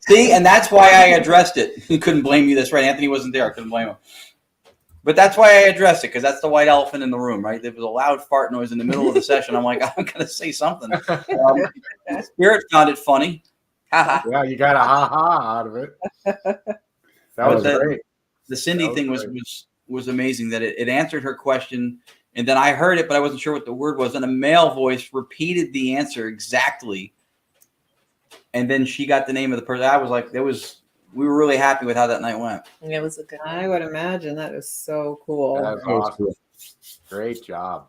See, and that's why I addressed it. He couldn't blame you. That's right. Anthony wasn't there. I couldn't blame him. But that's why I addressed it, because that's the white elephant in the room, right? There was a loud fart noise in the middle of the session. I'm like, I'm going to say something. Spirit found it funny. Haha. Yeah, you got a ha-ha out of it. That was great. The Cindy That thing was was amazing, that it answered her question, and then I heard it, but I wasn't sure what the word was, and a male voice repeated the answer exactly, and then she got the name of the person. I was like, we were really happy with how that night went. It was a good I would imagine that is so cool. That was awesome. Great job.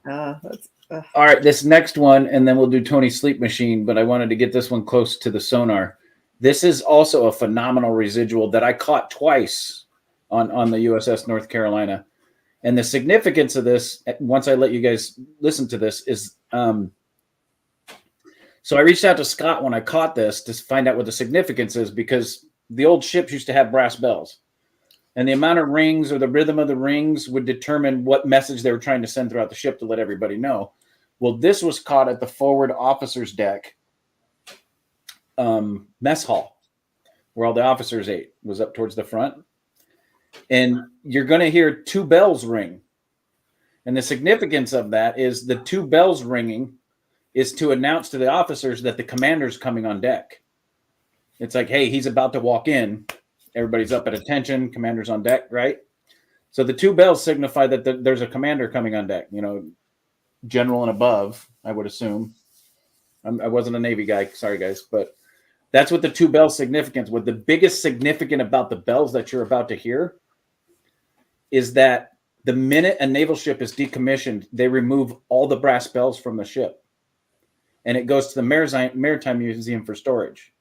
That's, All right, this next one, and then we'll do Tony's Sleep Machine, but I wanted to get this one close to the sonar. This is also a phenomenal residual that I caught twice on the USS North Carolina. And the significance of this, once I let you guys listen to this, is so I reached out to Scott when I caught this to find out what the significance is, because the old ships used to have brass bells. And the amount of rings or the rhythm of the rings would determine what message they were trying to send throughout the ship to let everybody know. Well, this was caught at the forward officer's deck mess hall, where all the officers ate, was up towards the front. And you're going to hear two bells ring. And the significance of that is the two bells ringing is to announce to the officers that the commander's coming on deck. It's like, hey, he's about to walk in. Everybody's up at attention. Commander's on deck, right? So the two bells signify that there's a commander coming on deck, general and above, I would assume. I wasn't a Navy guy. Sorry, guys. But that's what the two bells significance. What the biggest significant about the bells that you're about to hear is that the minute a naval ship is decommissioned, they remove all the brass bells from the ship. And it goes to the Maritime Museum for storage.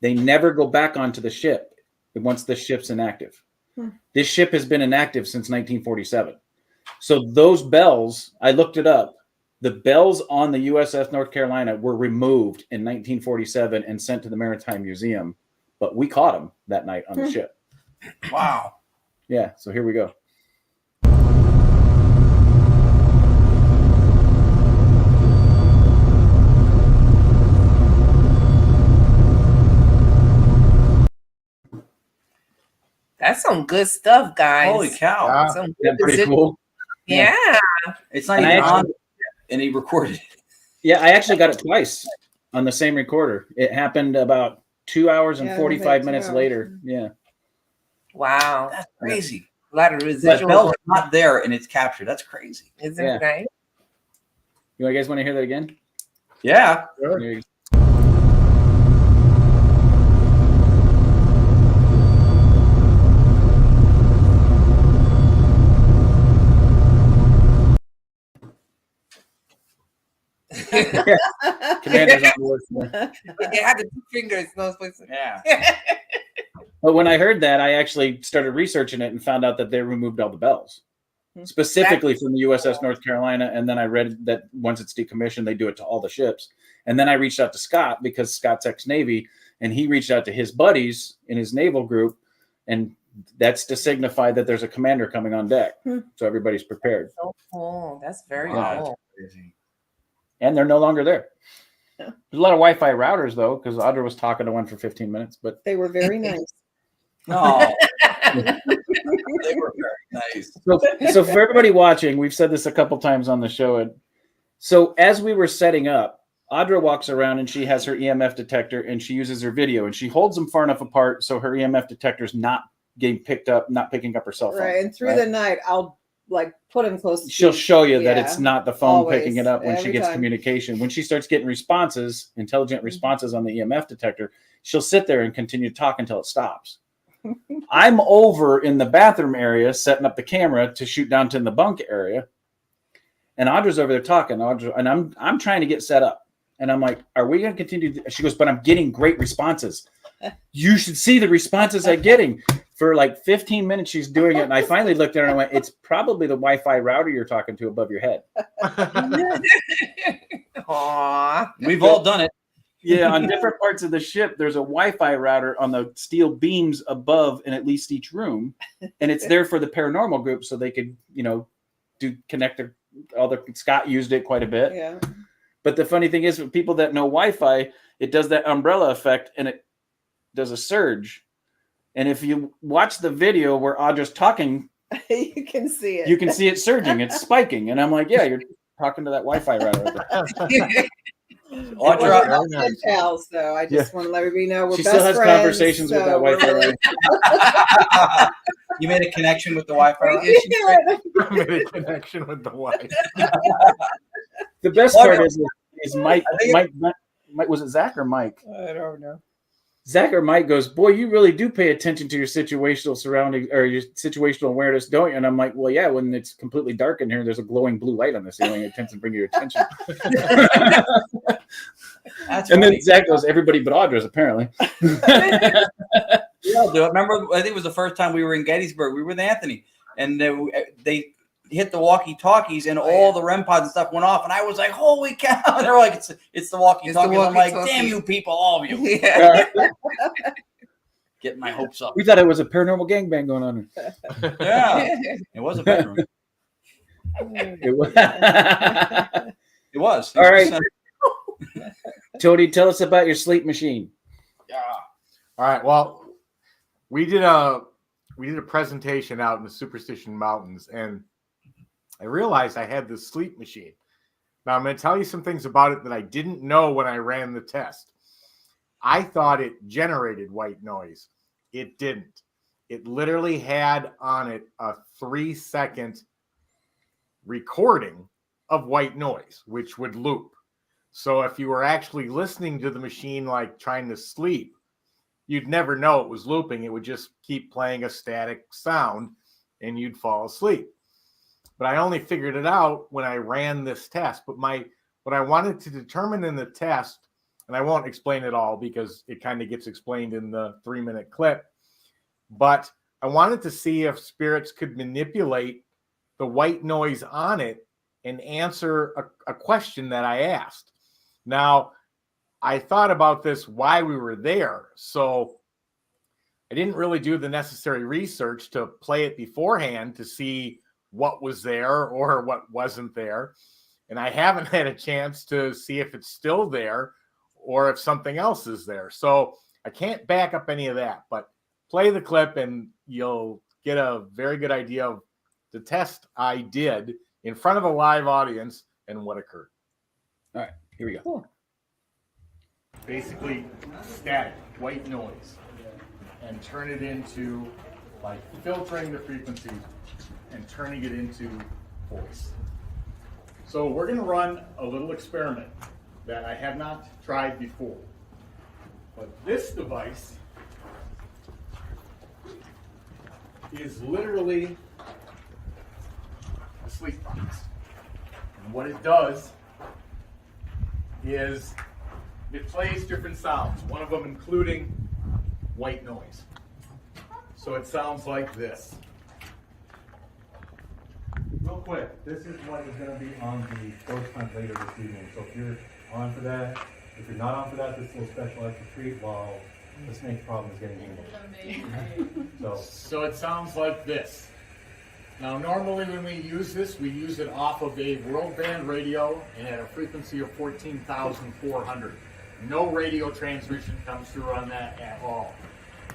They never go back onto the ship once the ship's inactive. This ship has been inactive since 1947. So those bells, I looked it up. The bells on the USS North Carolina were removed in 1947 and sent to the Maritime Museum, but we caught them that night on the ship. Wow. Yeah, so here we go. That's some good stuff, guys. Holy cow. Yeah. Some Isn't that good pretty cool? Yeah. It's not And even I on, actually- and he recorded it. Yeah, I actually got it twice on the same recorder. It happened about 2 hours and Yeah, 45 2 minutes hours. later. Yeah. Wow. That's crazy. A lot of That residual. bell's not there, and it's captured. That's crazy. Isn't Yeah. it right? You guys want to hear that again? Yeah. Sure. Here you go. Commander's on board. They had the two fingers. No, it's supposed to- Yeah. But when I heard that, I actually started researching it and found out that they removed all the bells, specifically from the USS North Carolina. And then I read that once it's decommissioned, they do it to all the ships. And then I reached out to Scott, because Scott's ex-Navy, and he reached out to his buddies in his naval group, and that's to signify that there's a commander coming on deck. So everybody's prepared. So cool. That's very Wow. cool. Crazy. And they're no longer there. There's a lot of Wi-Fi routers, though, because Audra was talking to one for 15 minutes. But they were very nice. No. They were very nice. so for everybody watching, we've said this a couple times on the show. And so as we were setting up, Audra walks around and she has her EMF detector and she uses her video and she holds them far enough apart so her EMF detector's not getting picked up, not picking up her cell phone. Right. And through the night, I'll like put him close. She'll show you that Yeah. it's not the phone Always. picking it up when she Every gets time. communication. When she starts getting responses, intelligent responses on the EMF detector, she'll sit there and continue to talk until it stops. I'm over in the bathroom area setting up the camera to shoot down to in the bunk area, and Audra's over there talking. And I'm trying to get set up, and I'm like, "Are we going to continue?" She goes, "But I'm getting great responses. You should see the responses I'm getting." For like 15 minutes, she's doing it, and I finally looked at her and I went, "It's probably the Wi-Fi router you're talking to above your head." Aww. We've all done it. Yeah, on different parts of the ship, there's a Wi-Fi router on the steel beams above in at least each room, and it's there for the paranormal group so they could, do connect all the. Scott used it quite a bit. Yeah. But the funny thing is, for people that know Wi-Fi, it does that umbrella effect, and it does a surge. And if you watch the video where Audra's talking, You can see it. you can see it surging. It's spiking. And I'm like, yeah, you're talking to that Wi-Fi router. Audra, We're not pals, though. I just want to let everybody know we're She best still has friends, conversations with that we're Wi-Fi router. you made a connection with the Wi-Fi. Yeah. I made a connection with the wife. The best part is Mike. Mike, was it Zach or Mike? I don't know. Zach or Mike goes, "Boy, you really do pay attention to your situational surrounding or your situational awareness, don't you?" And I'm like, "Well, yeah. When it's completely dark in here, there's a glowing blue light on the ceiling. It tends to bring your attention." That's And funny. then Zach goes, "Everybody but Audra's, apparently." Yeah, dude. I remember, I think it was the first time we were in Gettysburg. We were with Anthony, and they hit the walkie-talkies, and all the REM pods and stuff went off, and I was like, "Holy cow!" And they're like, "It's the walkie-talkies." I'm like, walkie-talkie. "Damn you people, all of you!" Yeah. Getting my hopes up. We thought it was a paranormal gangbang going on. Yeah, it was a bedroom. It was. It was. All right, Tony, tell us about your sleep machine. Yeah. All right. Well, we did a presentation out in the Superstition Mountains, and I realized I had this sleep machine. Now I'm going to tell you some things about it that I didn't know when I ran the test. I thought it generated white noise. It didn't. It literally had on it a 3-second recording of white noise, which would loop. So if you were actually listening to the machine, like trying to sleep, you'd never know it was looping. It would just keep playing a static sound and you'd fall asleep. But I only figured it out when I ran this test. But what I wanted to determine in the test, and I won't explain it all because it kind of gets explained in the 3-minute clip, but I wanted to see if spirits could manipulate the white noise on it and answer a question that I asked. Now, I thought about this while we were there, so I didn't really do the necessary research to play it beforehand to see what was there or what wasn't there. And I haven't had a chance to see if it's still there or if something else is there. So I can't back up any of that, but play the clip and you'll get a very good idea of the test I did in front of a live audience and what occurred. All right, here we go. Cool. Basically static white noise and turn it into like filtering the frequencies and turning it into voice. So we're going to run a little experiment that I have not tried before. But this device is literally a sleep box. And what it does is it plays different sounds, one of them including white noise. So it sounds like this. Real quick, this is what is going to be on the ghost hunt later this evening. So if you're on for that, if you're not on for that, this little special extra treat while the snake problem is getting handled. So it sounds like this. Now, normally when we use this, we use it off of a world band radio and at a frequency of 14,400. No radio transmission comes through on that at all.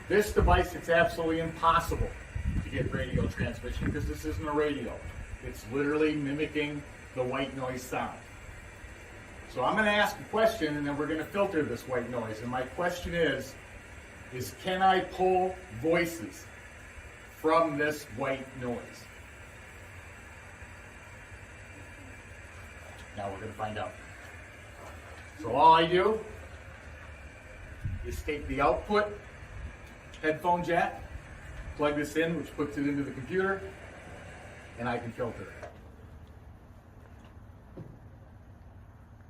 This device, it's absolutely impossible to get radio transmission because this isn't a radio. It's literally mimicking the white noise sound. So I'm going to ask a question and then we're going to filter this white noise. And my question is can I pull voices from this white noise? Now we're going to find out. So all I do is take the output headphone jack, plug this in, which puts it into the computer, and I can filter it.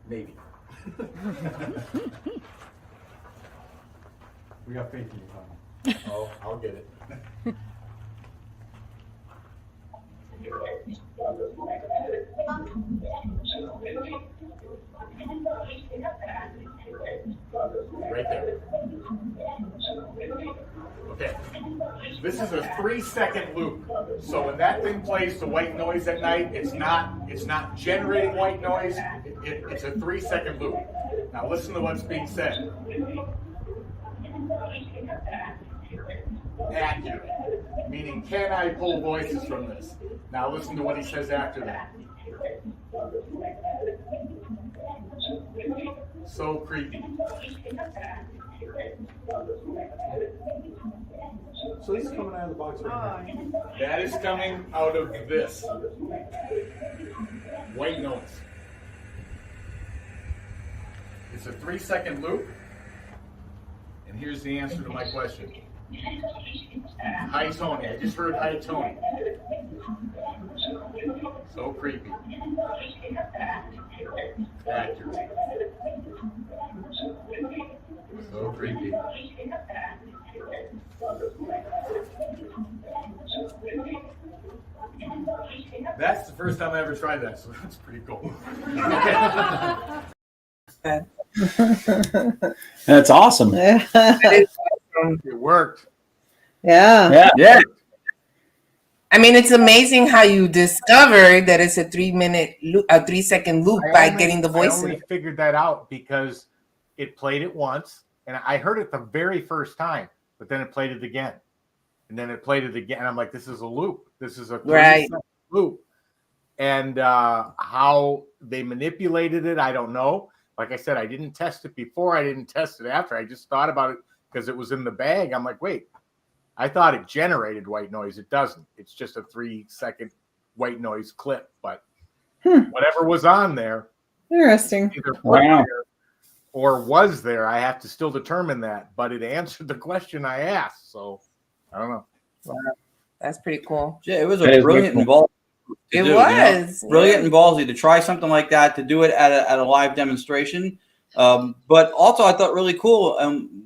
Maybe. We got faith in you, Tom. Oh, I'll get it. Right there. Okay. This is a 3-second loop. So when that thing plays the white noise at night, it's not generating white noise. It's a 3-second loop. Now listen to what's being said. Accurate. Meaning, can I pull voices from this? Now listen to what he says after that. So creepy. So this is coming out of the box right now. That is coming out of this. White noise. It's a 3-second loop. And here's the answer to my question. Hi, Tony. I just heard hi, Tony. So creepy. Accurate. So creepy. That's the first time I ever tried that, so that's pretty cool. That's awesome. It worked. Yeah. Yeah. I mean, it's amazing how you discovered that it's a 3-second loop by getting the voice. I only figured that out because it played it once, and I heard it the very first time, but then it played it again, and then it played it again. I'm like, this is a loop. This is a 3-second loop. And how they manipulated it, I don't know. Like I said, I didn't test it before. I didn't test it after. I just thought about it because it was in the bag. I'm like, wait, I thought it generated white noise. It doesn't. It's just a 3-second white noise clip. But whatever was on there, Interesting. either put there or was there. I have to still determine that. But it answered the question I asked. So I don't know. Wow. That's pretty cool. Yeah, it was a brilliant and ballsy. It was brilliant and ballsy to try something like that, to do it at a live demonstration. But also, I thought really cool.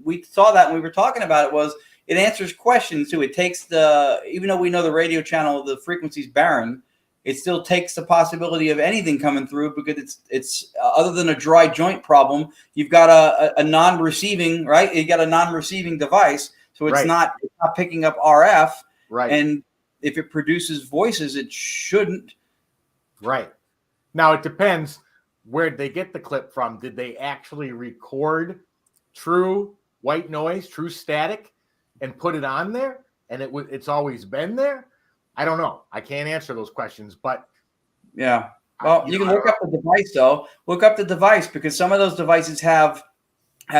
We saw that when we were talking about it. Was it answers questions too? It takes even though we know the radio channel, the frequency's barren, it still takes the possibility of anything coming through because it's other than a dry joint problem, you've got a non-receiving, right? You got a non-receiving device, so it's not picking up RF, right? And if it produces voices, it shouldn't. Right. Now, it depends where they get the clip from. Did they actually record true white noise, true static, and put it on there? And it's always been there? I don't know. I can't answer those questions, but... Yeah. Well, you can look up the device, though. Look up the device, because some of those devices have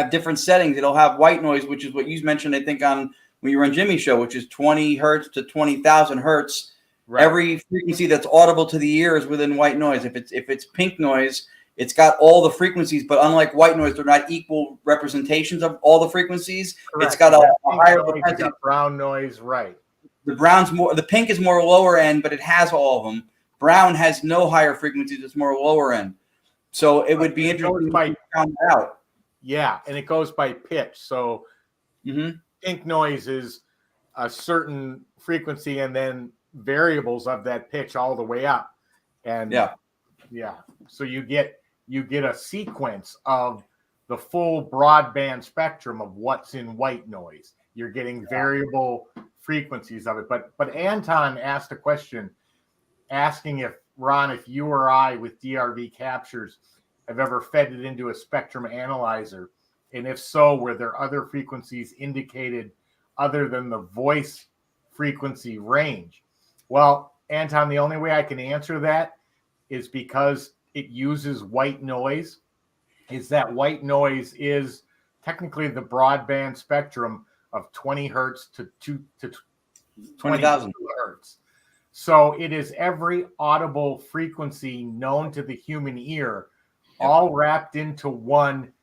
different settings. It'll have white noise, which is what you mentioned, I think, on... when you were on Jimmy's show, which is 20 hertz to 20,000 hertz. Right. Every frequency that's audible to the ear is within white noise. If it's pink noise, it's got all the frequencies, but unlike white noise, they're not equal representations of all the frequencies. Correct. It's got a higher noise, brown noise, right? The pink is more lower end, but it has all of them. Brown has no higher frequencies; it's more lower end. So it would be interesting to find out. Yeah, and it goes by pitch. So. Pink noise is a certain frequency and then variables of that pitch all the way up. And yeah. So you get a sequence of the full broadband spectrum of what's in white noise. You're getting variable frequencies of it. But Anton asked a question asking if, Ron, if you or I with DRV captures have ever fed it into a spectrum analyzer. And if so, were there other frequencies indicated other than the voice frequency range? Well, Anton, the only way I can answer that is because it uses white noise. Is that white noise is technically the broadband spectrum of 20 hertz to 20,000 hertz. So it is every audible frequency known to the human ear, all wrapped into one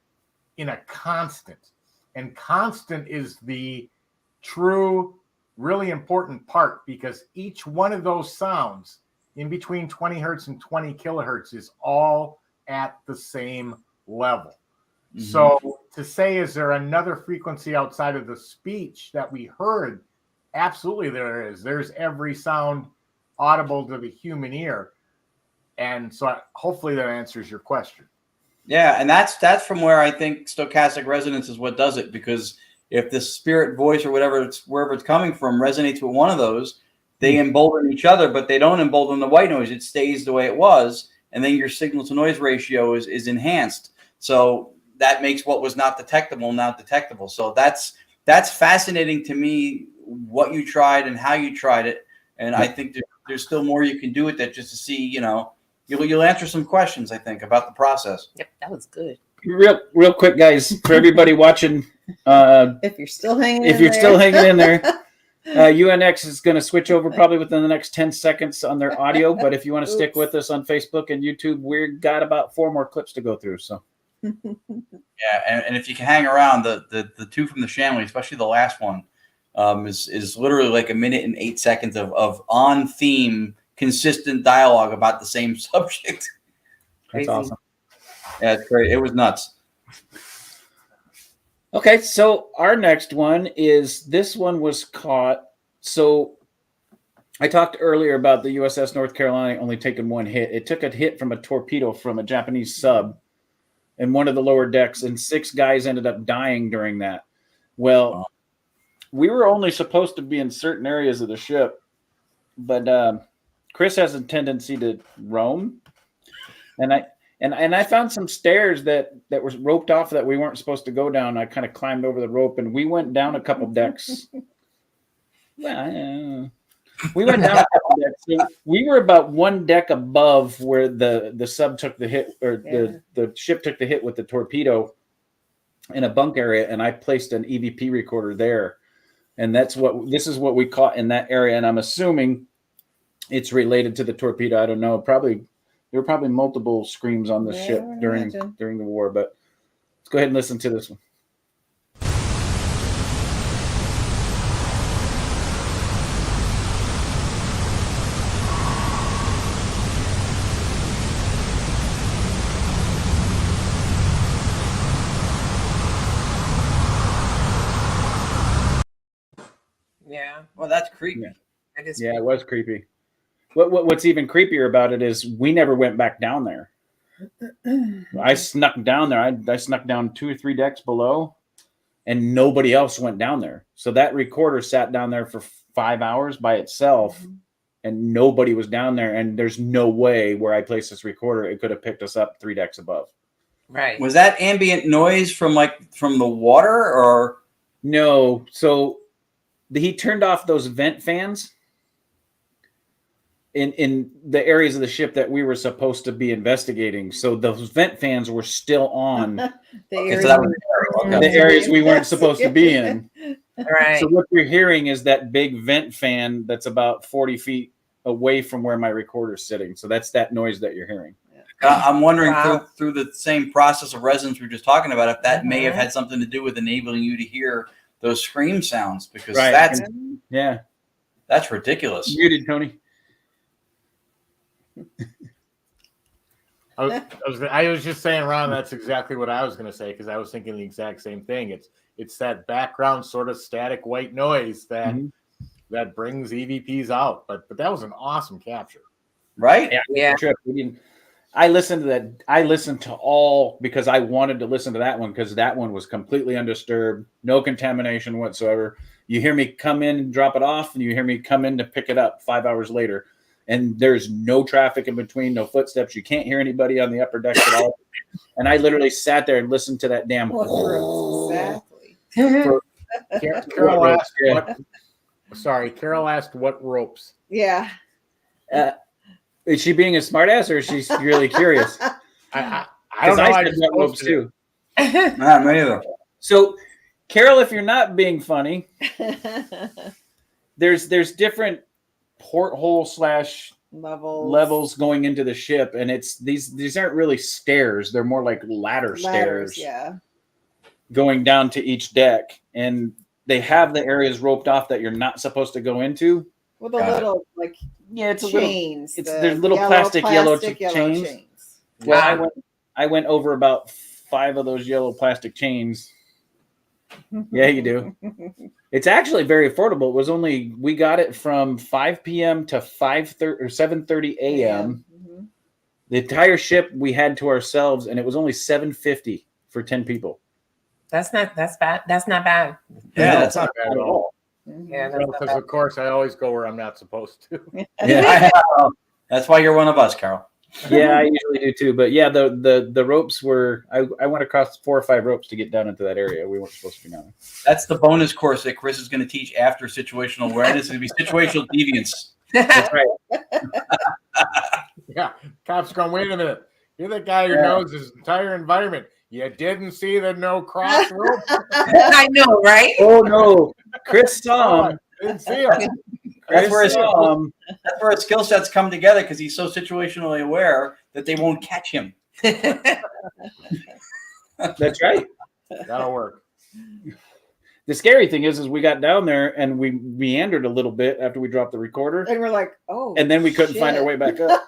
in a constant. And constant is the true, really important part, because each one of those sounds in between 20 hertz and 20 kilohertz is all at the same level. Mm-hmm. So to say, is there another frequency outside of the speech that we heard? Absolutely there is. There's every sound audible to the human ear. And so hopefully that answers your question. Yeah, and that's from where I think stochastic resonance is what does it, because if the spirit voice or whatever wherever it's coming from resonates with one of those, they embolden each other, but they don't embolden the white noise. It stays the way it was, and then your signal to noise ratio is enhanced. So that makes what was not detectable now detectable. So that's fascinating to me, what you tried and how you tried it. And I think there's still more you can do with that, just to see, you'll answer some questions, I think, about the process. Yep, that was good. Real quick, guys, for everybody watching, if you're still hanging in there, UNX is going to switch over probably within the next 10 seconds on their audio. But if you want to stick with us on Facebook and YouTube, we've got about 4 more clips to go through. So, yeah, and if you can hang around, the two from the Shanley, especially the last one, is literally like 1 minute and 8 seconds of on theme, consistent dialogue about the same subject. That's awesome. Yeah, it's great. It was nuts. Okay, so our next one is, this one was caught. So I talked earlier about the USS North Carolina only taking one hit. It took a hit from a torpedo from a Japanese sub in one of the lower decks, and 6 guys ended up dying during that. Well, we were only supposed to be in certain areas of the ship, but Chris has a tendency to roam, and I found some stairs that was roped off that we weren't supposed to go down. I kind of climbed over the rope, and we went down a couple decks. We went down a couple decks. So we were about 1 deck above where the sub took the hit, or the ship took the hit with the torpedo, in a bunk area, and I placed an EVP recorder there. And this is what we caught in that area. And I'm assuming it's related to the torpedo. I don't know. There were probably multiple screams on the ship during the war, but let's go ahead and listen to this one. Yeah. Well, that's creepy. Yeah, it was creepy. What's even creepier about it is we never went back down there. I snuck down there. I snuck down 2 or 3 decks below, and nobody else went down there. So that recorder sat down there for 5 hours by itself, and nobody was down there. And there's no way where I placed this recorder, it could have picked us up 3 decks above. Right. Was that ambient noise from the water, or no? So he turned off those vent fans in the areas of the ship that we were supposed to be investigating. So those vent fans were still on the areas we weren't supposed to be in. Right. So what you're hearing is that big vent fan that's about 40 feet away from where my recorder's sitting. So that's that noise that you're hearing. I'm wondering through the same process of resonance we were just talking about, if that may have had something to do with enabling you to hear those scream sounds, because that's ridiculous. Muted, Tony. I was just saying, Ron, that's exactly what I was going to say, because I was thinking the exact same thing. It's that background sort of static white noise that brings EVPs out. But that was an awesome capture, right? Yeah. I listened to that. I listened to all because I wanted to listen to that one, because that one was completely undisturbed, no contamination whatsoever. You hear me come in and drop it off, and you hear me come in to pick it up 5 hours later. And there's no traffic in between, no footsteps. You can't hear anybody on the upper deck at all. And I literally sat there and listened to that damn. Exactly. Carol asked Carol asked what ropes. Yeah. Is she being a smartass, or is she really curious? I don't know. I said what ropes too. Not me either. So, Carol, if you're not being funny, there's different porthole slash levels going into the ship, and it's these aren't really stairs, they're more like ladder stairs, yeah, going down to each deck, and they have the areas roped off that you're not supposed to go into with a little like it's chains. There's little plastic yellow chains. Well, I went over about 5 of those yellow plastic chains. Yeah, you do. It's actually very affordable. It was only, we got it from 5 p.m. to 5:30 or 7:30 a.m. Mm-hmm. The entire ship we had to ourselves, and it was only $7.50 for 10 people. That's not bad. That's not bad. Yeah, that's not bad at all. Yeah, because of course I always go where I'm not supposed to. Yeah, that's why you're one of us, Carol. Yeah, I usually do too. But yeah, the ropes were, I went across 4 or 5 ropes to get down into that area. We weren't supposed to be down. That's the bonus course that Chris is going to teach after situational awareness. It's going to be situational deviance. That's right. Yeah, cops going, wait a minute. You're the guy who knows his entire environment. You didn't see the no cross rope? I know, right? Oh no, Chris saw him. Didn't see him. That's where his skill sets come together, because he's so situationally aware that they won't catch him. That's right. That'll work. The scary thing is we got down there and we meandered a little bit after we dropped the recorder. And we're like, oh. And then we couldn't find our way back up.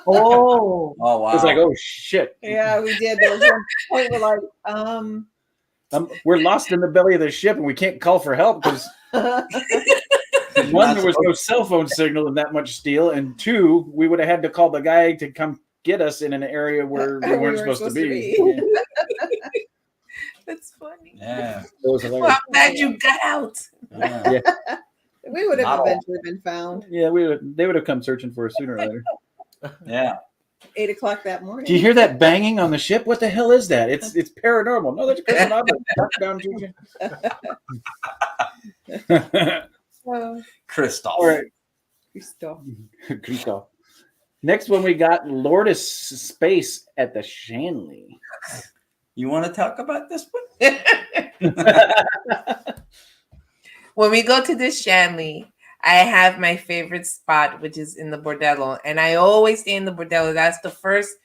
Oh wow. It was like, oh shit. Yeah, we did. There was one point we're like, we're lost in the belly of the ship and we can't call for help because one, there was no cell phone signal in that much steel, and 2, we would have had to call the guy to come get us in an area where we weren't supposed to be. That's funny. Yeah. Well, I'm glad you got out. Yeah. We would have eventually been found. Yeah, they would have come searching for us sooner or later. Yeah. 8 o'clock that morning. Do you hear that banging on the ship? What the hell is that? It's paranormal. No, that's paranormal. Crystal. All right. Crystal. Next one, we got Lourdes Space at the Shanley. You want to talk about this one? When we go to the Shanley, I have my favorite spot, which is in the bordello. And I always stay in the bordello. That's the first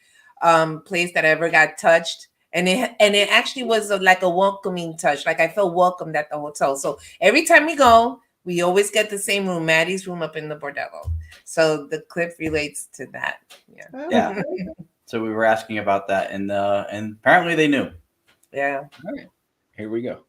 place that I ever got touched. And it actually was like a welcoming touch. Like I felt welcomed at the hotel. So every time we go, we always get the same room, Maddie's room up in the bordello. So the clip relates to that. Yeah. Yeah. So we were asking about that, and apparently they knew. Yeah. All right. Here we go.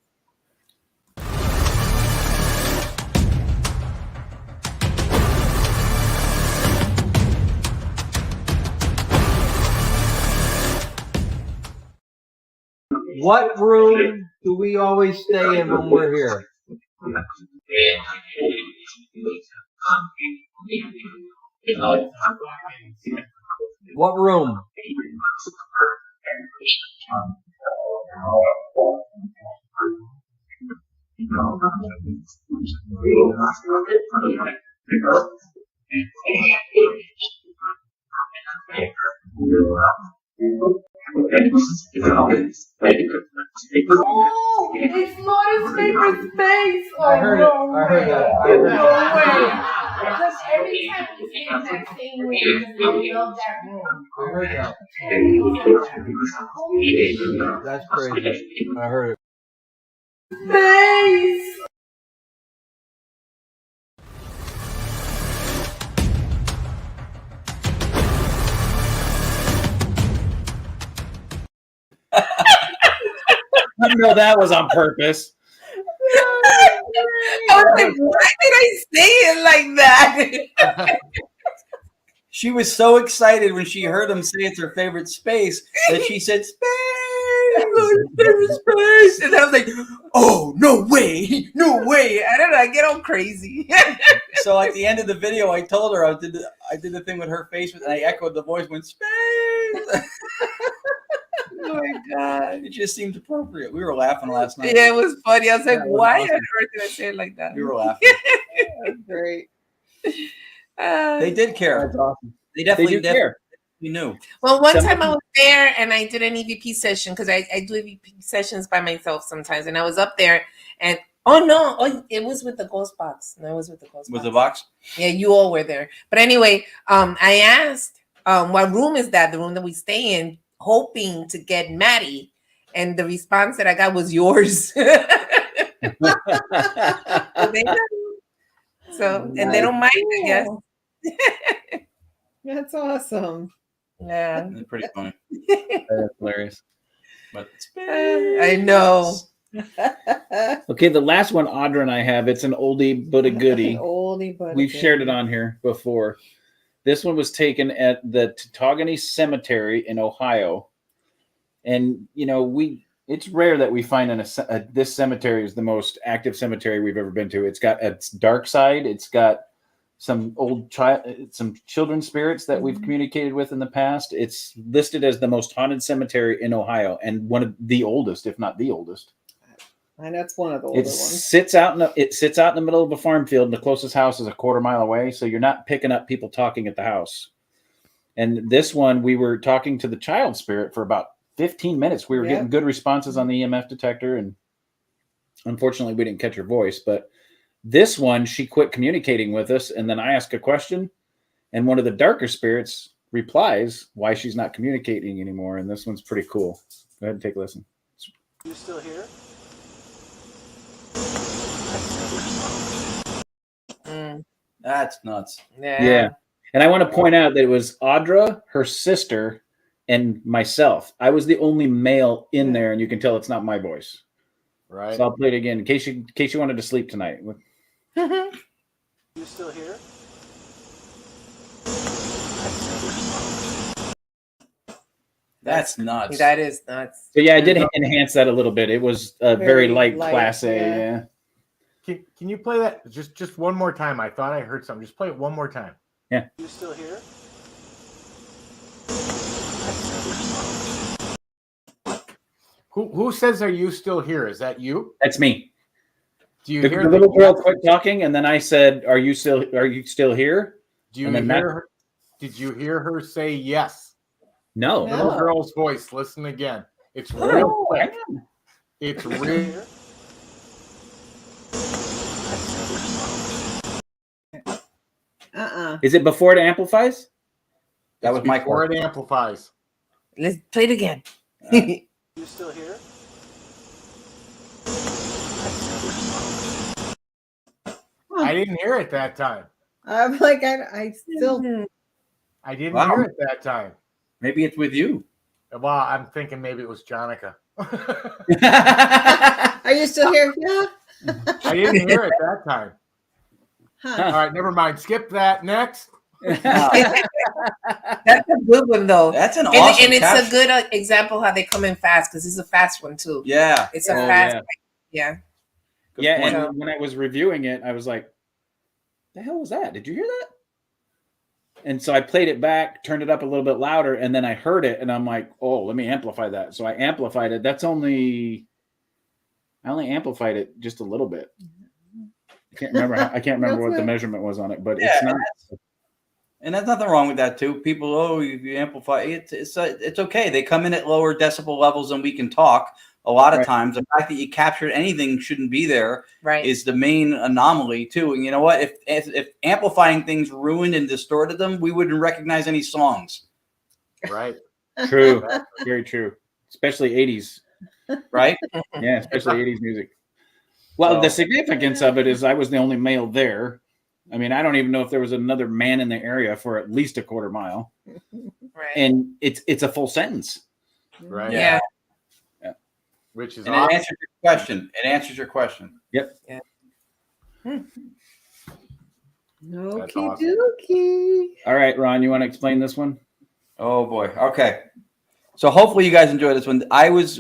What room do we always stay in when we're here? What room? Oh, it's Laura's favorite space. Oh, I heard it. I heard that. I heard No that. way. Because every time you say the exact same room, you love that room. I heard that. That's crazy. I heard it. Space. You know that was on purpose. I was like, why did I say it like that? She was so excited when she heard him say it's her favorite space that she said, space, favorite space. And I was like, oh, no way. No way. I don't know. I get all crazy. So at the end of the video, I told her I did the thing with her face, and I echoed the voice, went, space. Oh my God. It just seemed appropriate. We were laughing last night. Yeah, it was funny. I was like, Yeah, it was why awesome. on earth did I say it like that? We were laughing. That's great. They did care. That's awesome. They definitely do care. We knew. Well, one time I was there and I did an EVP session because I do EVP sessions by myself sometimes. And I was up there and Oh no! Oh, it was with the ghost box. No, it was with the ghost With box. the box? Yeah, you all were there. But anyway, I asked, what room is that? The room that we stay in, hoping to get Maddie, and the response that I got was yours. So they know. So, and they don't mind, I guess. That's awesome. Yeah, It's pretty funny. That's hilarious. But I know. Okay, the last one Audra and I have, it's an oldie but a goodie. Oldie but a We've shared it goodie. on here before. This one was taken at the Tautogany Cemetery in Ohio. And, you know, it's rare that we find this cemetery is the most active cemetery we've ever been to. It's got a dark side. It's got some some children's spirits that we've communicated with in the past. It's listed as the most haunted cemetery in Ohio and one of the oldest, if not the oldest. And that's one of the older It ones. sits out in the middle of a farm field, and the closest house is a quarter mile away, so you're not picking up people talking at the house. And this one, we were talking to the child spirit for about 15 minutes. We were getting good responses on the EMF detector, and unfortunately, we didn't catch her voice. But this one, she quit communicating with us, and then I ask a question, and one of the darker spirits replies why she's not communicating anymore. And this one's pretty cool. Go ahead and take a listen. You still here? That's nuts. Yeah. And I want to point out that it was Audra, her sister, and myself. I was the only male in there, and you can tell it's not my voice. Right. So I'll play it again in case you wanted to sleep tonight. You still here? That's nuts. That is nuts. So yeah, I did enhance that a little bit. It was very light class A. Yeah. Can you play that just one more time? I thought I heard something. Just play it one more time. Yeah. You still here? Who says are you still here? Is that you? That's me. Do you The hear little girl quit talking, and then I said, "Are you still here?" Do you And then hear her? Did you hear her say yes? No. Little girl's voice. Listen again. It's real quick. It's real. Is it before it amplifies? That was my before question. it amplifies. Let's play it again. You still here? I didn't hear it that time. I'm like, I still. I didn't Wow. hear it that time. Maybe it's with you. Well, I'm thinking maybe it was Jonica. Are you still here? Yeah. I didn't hear it that time. Huh. All right, never mind. Skip that. Next. That's a good one, though. That's an awesome and it's caption. a good example how they come in fast because it's a fast one too. Yeah. It's a fast. Yeah. Yeah. Yeah, point. and when I was reviewing it, I was like, "The hell was that? Did you hear that?" And so I played it back, turned it up a little bit louder, and then I heard it, and I'm like, "Oh, let me amplify that." So I amplified it. I only amplified it just a little bit. I can't remember what the measurement was on it, but it's not. And there's nothing wrong with that too. People, you amplify it. It's okay. They come in at lower decibel levels than we can talk. A lot of times, the fact that you captured anything shouldn't be there is the main anomaly too. And you know what? If amplifying things ruined and distorted them, we wouldn't recognize any songs. Right. True. Very true. Especially 80s. Right? Yeah, especially 80s music. Well, the significance of it is I was the only male there. I mean, I don't even know if there was another man in the area for at least a quarter mile. Right. And it's a full sentence. Right. Yeah. Which is And awesome. it answers your question. It answers your question. Yep. Yeah. Okie awesome. dokie. All right, Ron, you want to explain this one? Oh boy. Okay. So hopefully you guys enjoy this one.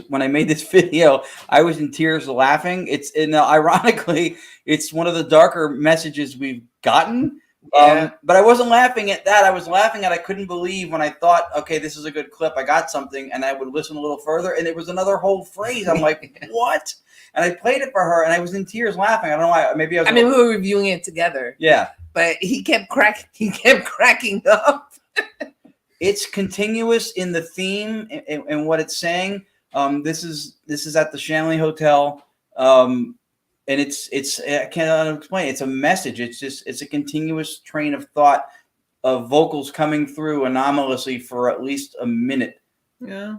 When I made this video, I was in tears laughing. Ironically, it's one of the darker messages we've gotten. But I wasn't laughing at that. I was laughing at I couldn't believe when I thought, okay, this is a good clip. I got something, and I would listen a little further, and it was another whole phrase. I'm like, what? And I played it for her, and I was in tears laughing. I don't know why. Maybe I was. I mean, we were reviewing it together. Yeah. But he kept cracking up. It's continuous in the theme and what it's saying. This is at the Shanley Hotel. and it's I can't explain. It's a message. It's a continuous train of thought of vocals coming through anomalously for at least a minute. Yeah.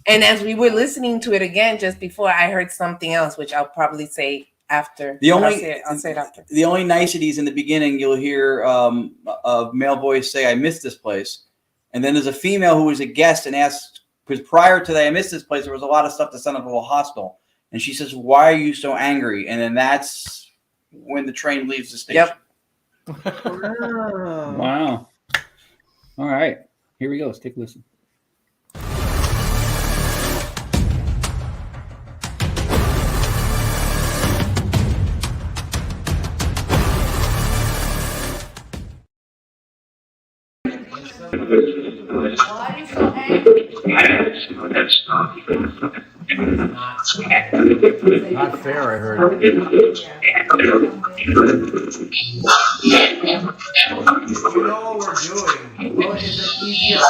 And as we were listening to it again just before, I heard something else, which I'll probably say after. I'll say it after. The only niceties in the beginning, you'll hear a male voice say, "I missed this place," and then there's a female who was a guest and asked, because prior to that, "I missed this place," there was a lot of stuff that sounded a little hostile, and she says, "Why are you so angry?" And then that's when the train leaves the station. Yep. Wow. All right. Here we go. Let's take a listen. Why are you so angry? Not fair, I heard. You know what we're doing. What is an easier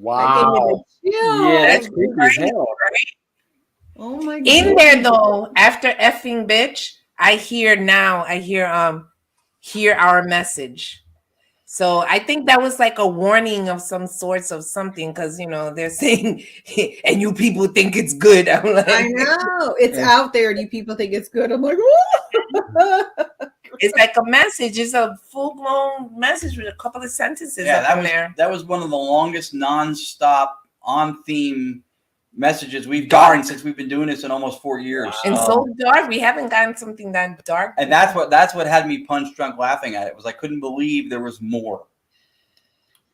Wow. Yeah, that's creepy as hell. Oh my god. In there though, after effing bitch, I hear hear our message. So I think that was like a warning of some sorts of something, because they're saying, and you people think it's good. I'm like, I know it's out there. You people think it's good. I'm like, oh. It's like a message. It's a full blown message with a couple of sentences up in there. That was one of the longest nonstop on theme messages we've gotten since we've been doing this in almost 4 years. And so dark. We haven't gotten something that dark. And that's what had me punch drunk laughing at it. Was I couldn't believe there was more.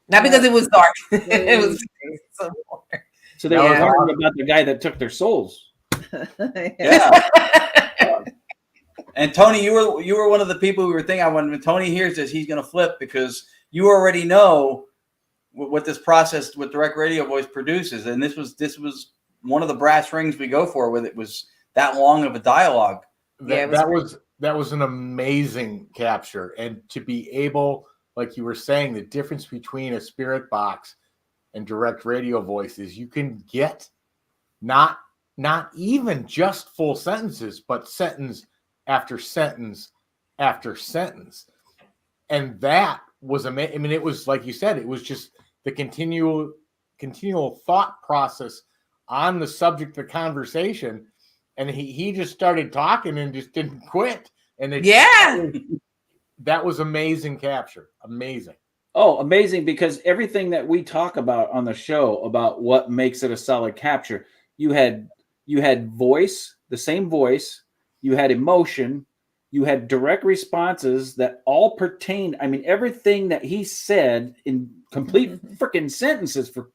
Not because it was dark. It was some more. So they were wondering about the guy that took their souls. Yeah. And Tony, you were one of the people we were thinking, when Tony hears this, he's going to flip, because you already know what this process with direct radio voice produces, and this was one of the brass rings we go for with it, was that long of a dialogue. That was an amazing capture, and to be able, like you were saying, the difference between a spirit box and direct radio voice is you can get not even just full sentences, but sentence after sentence after sentence. And that was amazing. I mean, it was, like you said, it was just the continual thought process on the subject of the conversation. And he just started talking and just didn't quit. And that was amazing capture. Amazing. Oh, amazing, because everything that we talk about on the show about what makes it a solid capture, you had voice, the same voice, you had emotion, you had direct responses that all pertained. I mean, everything that he said in complete freaking sentences, for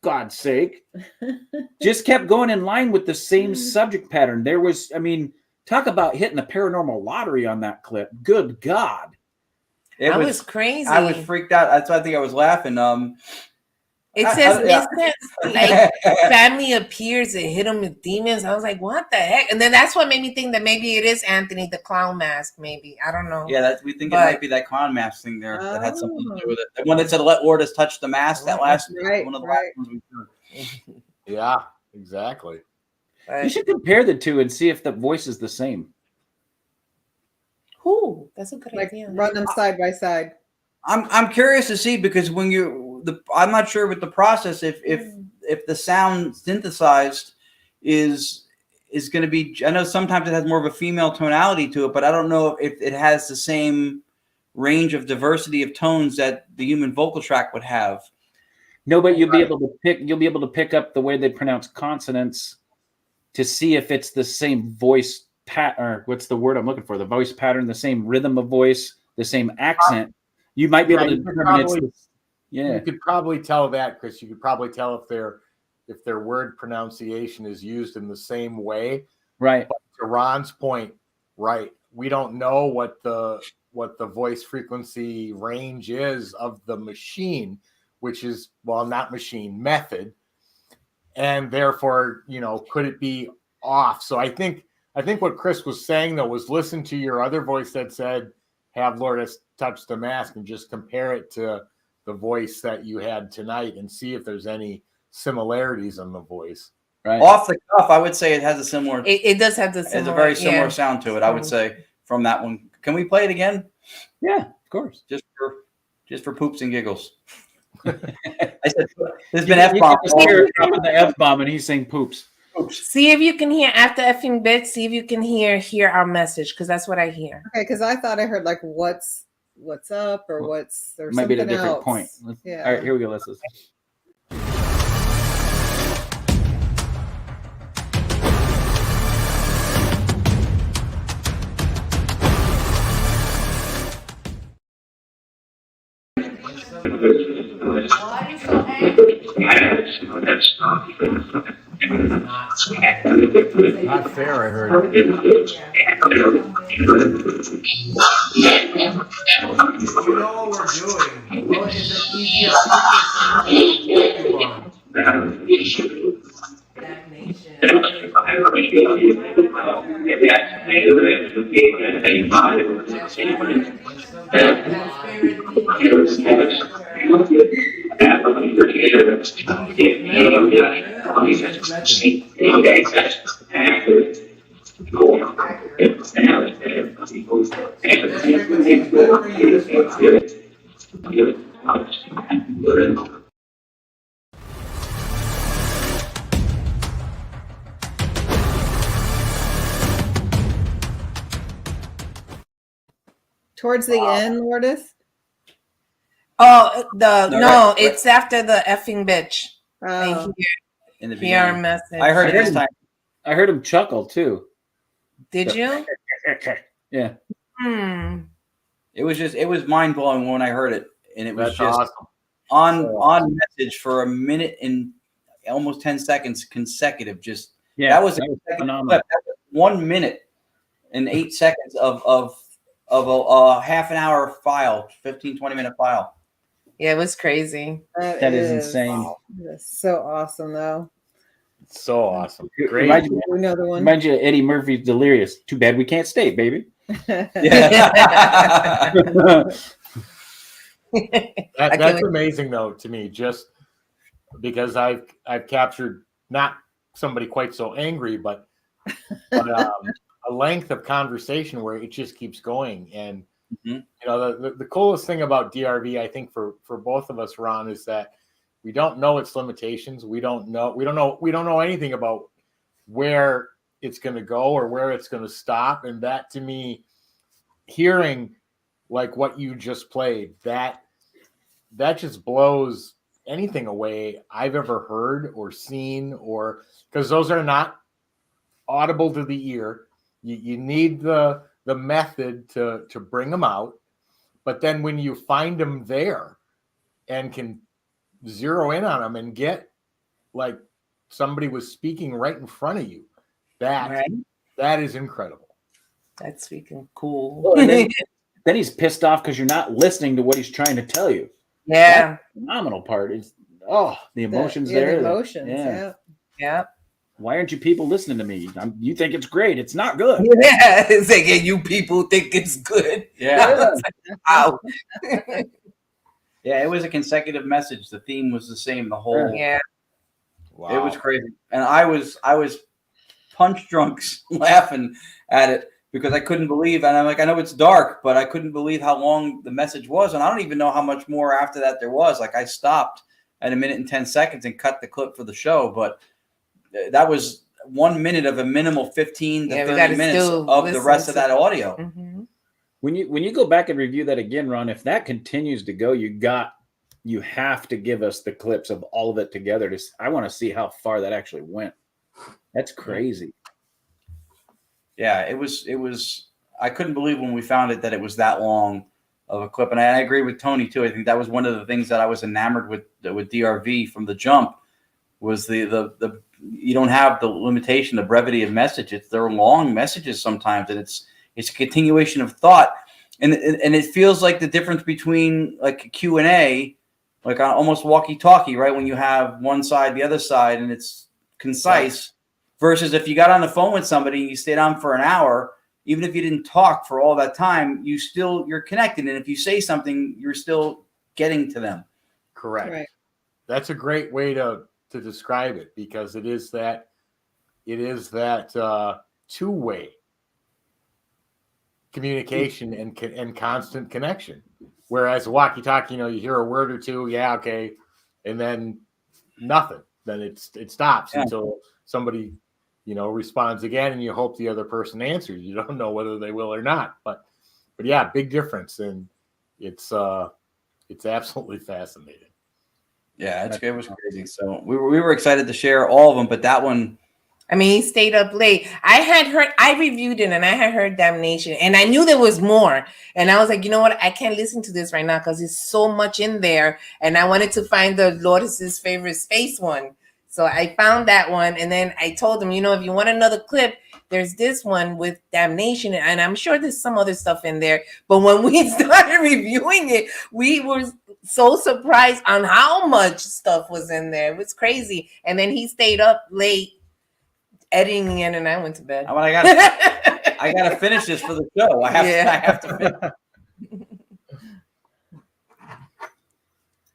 God's sake, just kept going in line with the same subject pattern. There was, I mean, talk about hitting the paranormal lottery on that clip. Good God. It was crazy. I was freaked out. That's why I think I was laughing. It says like family appears and hit him with demons. I was like, what the heck? And then that's what made me think that maybe it is Anthony the clown mask. Maybe, I don't know. Yeah, we think it might be that clown mask thing there that had something to do with it. The one that said "Let Lourdes touch the mask." That last one of the last ones we heard. Yeah, exactly. You should compare the two and see if the voice is the same. Ooh, that's a good idea. Run them side by side. I'm curious to see, because when I'm not sure with the process if the sound synthesized is going to be. I know sometimes it has more of a female tonality to it, but I don't know if it has the same range of diversity of tones that the human vocal tract would have. No, but you'll be able to pick up the way they pronounce consonants to see if it's the same voice pattern. What's the word I'm looking for? The voice pattern, the same rhythm of voice, the same accent. You might be able to you could determine probably- yeah. You could probably tell that, Chris. You could probably tell if their word pronunciation is used in the same way. Right. But to Ron's point, right? We don't know what the voice frequency range is of the machine, which is not machine, method, and therefore, could it be off? So I think what Chris was saying though was listen to your other voice that said, "Have Lourdes touch the mask," and just compare it to the voice that you had tonight and see if there's any similarities in the voice. Right. Off the cuff, I would say it has a similar. It does have the It has similar. a very similar yeah. sound to it. I would say from that one. Can we play it again? Yeah, of course. Just for poops and giggles. I said there's been F-bomb. Dropping the F-bomb and he's saying poops. See if you can hear after effing bit. See if you can hear our message, because that's what I hear. Okay, because I thought I heard like what's up or what's or Might be at a something different else. point. Yeah. All right, here we go. Let's listen. Not fair, I heard. You know what we're doing. What is an easier Towards the end, Lourdes? Oh, No, it's after the effing bitch. Oh. In the Hear our beginning. message. I heard it this time. I heard him chuckle too. Did you? Yeah. It was mind blowing when I heard it, and it was That's just awesome. on message for a minute and almost 10 seconds consecutive. Just Yeah, that was that was a phenomenal. clip. That was 1 minute and 8 seconds of a half an hour file, 15-20 minute file. Yeah, it was crazy. That is insane. That's so awesome, though. So awesome. Great. Another one. Remind you of Eddie Murphy's Delirious. Too bad we can't stay, baby. Yeah. That's amazing though to me, just because I've captured not somebody quite so angry, but a length of conversation where it just keeps going. And the coolest thing about DRV, I think for both of us, Ron, is that we don't know its limitations. We don't know anything about where it's going to go or where it's going to stop. And that, to me, hearing like what you just played, that just blows anything away I've ever heard or seen, or because those are not audible to the ear. You need the method to bring them out. But then when you find them there and can zero in on them and get like somebody was speaking right in front of you, that is incredible. That's freaking cool. Well, and then he's pissed off because you're not listening to what he's trying to tell you. Yeah. That's the phenomenal part is the emotions The there. emotions, yeah. Why aren't you people listening to me? You think it's great. It's not good. Yeah, it's like, you people think it's good. Yeah. Wow. Yeah, it was a consecutive message. The theme was the same the whole. Yeah. Wow. It was crazy, and I was punch drunk laughing at it because I couldn't believe. And I'm like, I know it's dark, but I couldn't believe how long the message was, and I don't even know how much more after that there was. Like I stopped at 1 minute and 10 seconds and cut the clip for the show, but that was 1 minute of a minimal 15 to 30 minutes of the rest of that audio. Mm-hmm. When you go back and review that again, Ron, if that continues to go, you have to give us the clips of all of it together. I want to see how far that actually went. That's crazy. Yeah, it was. I couldn't believe when we found it that it was that long. of a clip. And I agree with Tony too. I think that was one of the things that I was enamored with DRV from the jump was the you don't have the limitation, the brevity of messages. They're long messages sometimes, and it's a continuation of thought. And it feels like the difference between like a Q&A, like almost walkie-talkie, right? When you have one side, the other side, and it's concise, versus if you got on the phone with somebody and you stayed on for an hour, even if you didn't talk for all that time, you're connected. And if you say something, you're still getting to them. Correct. Right. That's a great way to describe it, because it is that two-way communication and constant connection. Whereas walkie-talkie, you hear a word or two, yeah, okay, and then nothing. Then it stops until somebody, responds again, and you hope the other person answers. You don't know whether they will or not. But yeah, big difference, and it's absolutely fascinating. Yeah, it was crazy. So we were excited to share all of them, but that one. I mean, he stayed up late. I reviewed it and I had heard Damnation and I knew there was more. And I was like, you know what? I can't listen to this right now because there's so much in there. And I wanted to find the Lotus's favorite space one. So I found that one. And then I told him, if you want another clip, there's this one with Damnation. And I'm sure there's some other stuff in there. But when we started reviewing it, we were so surprised on how much stuff was in there. It was crazy. And then he stayed up late editing in, and I went to bed. I gotta finish this for the show. I have to finish.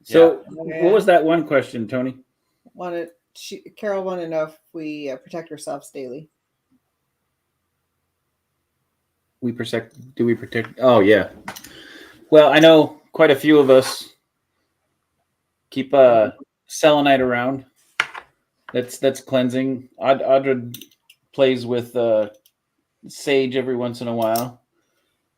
So, what was that one question, Tony? Carol wanted to know if we protect ourselves daily. Do we protect? Oh yeah. Well, I know quite a few of us keep selenite around. That's cleansing. Audra plays with sage every once in a while.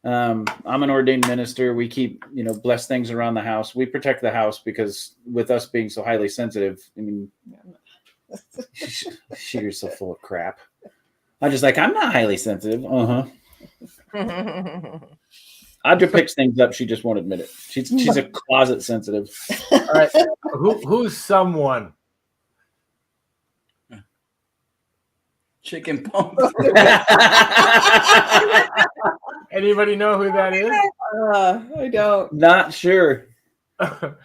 I'm an ordained minister. We keep, blessed things around the house. We protect the house because with us being so highly sensitive, I mean, you're so full of crap. I'm just like, I'm not highly sensitive. Audra picks things up. She just won't admit it. She's a closet sensitive. All right. Who's someone? Chicken bone. Anybody know who that is? I don't. Not sure. But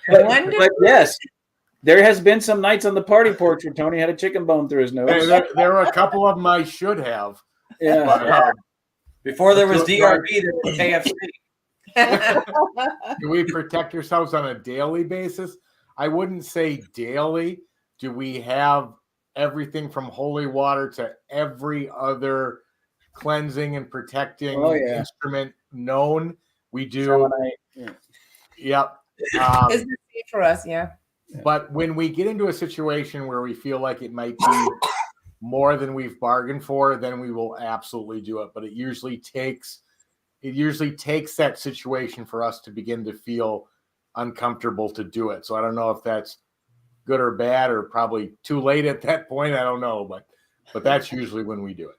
yes, there has been some nights on the party porch where Tony had a chicken bone through his nose. There were a couple of them I should have. Yeah. But, before there was DRB, there was KFC. Do we protect ourselves on a daily basis? I wouldn't say daily. Do we have everything from holy water to every other cleansing and protecting instrument known? We do. Yep. It's the same for us, yeah. But when we get into a situation where we feel like it might be more than we've bargained for, then we will absolutely do it. But it usually takes that situation for us to begin to feel uncomfortable to do it. So I don't know if that's good or bad, or probably too late at that point. I don't know, but that's usually when we do it.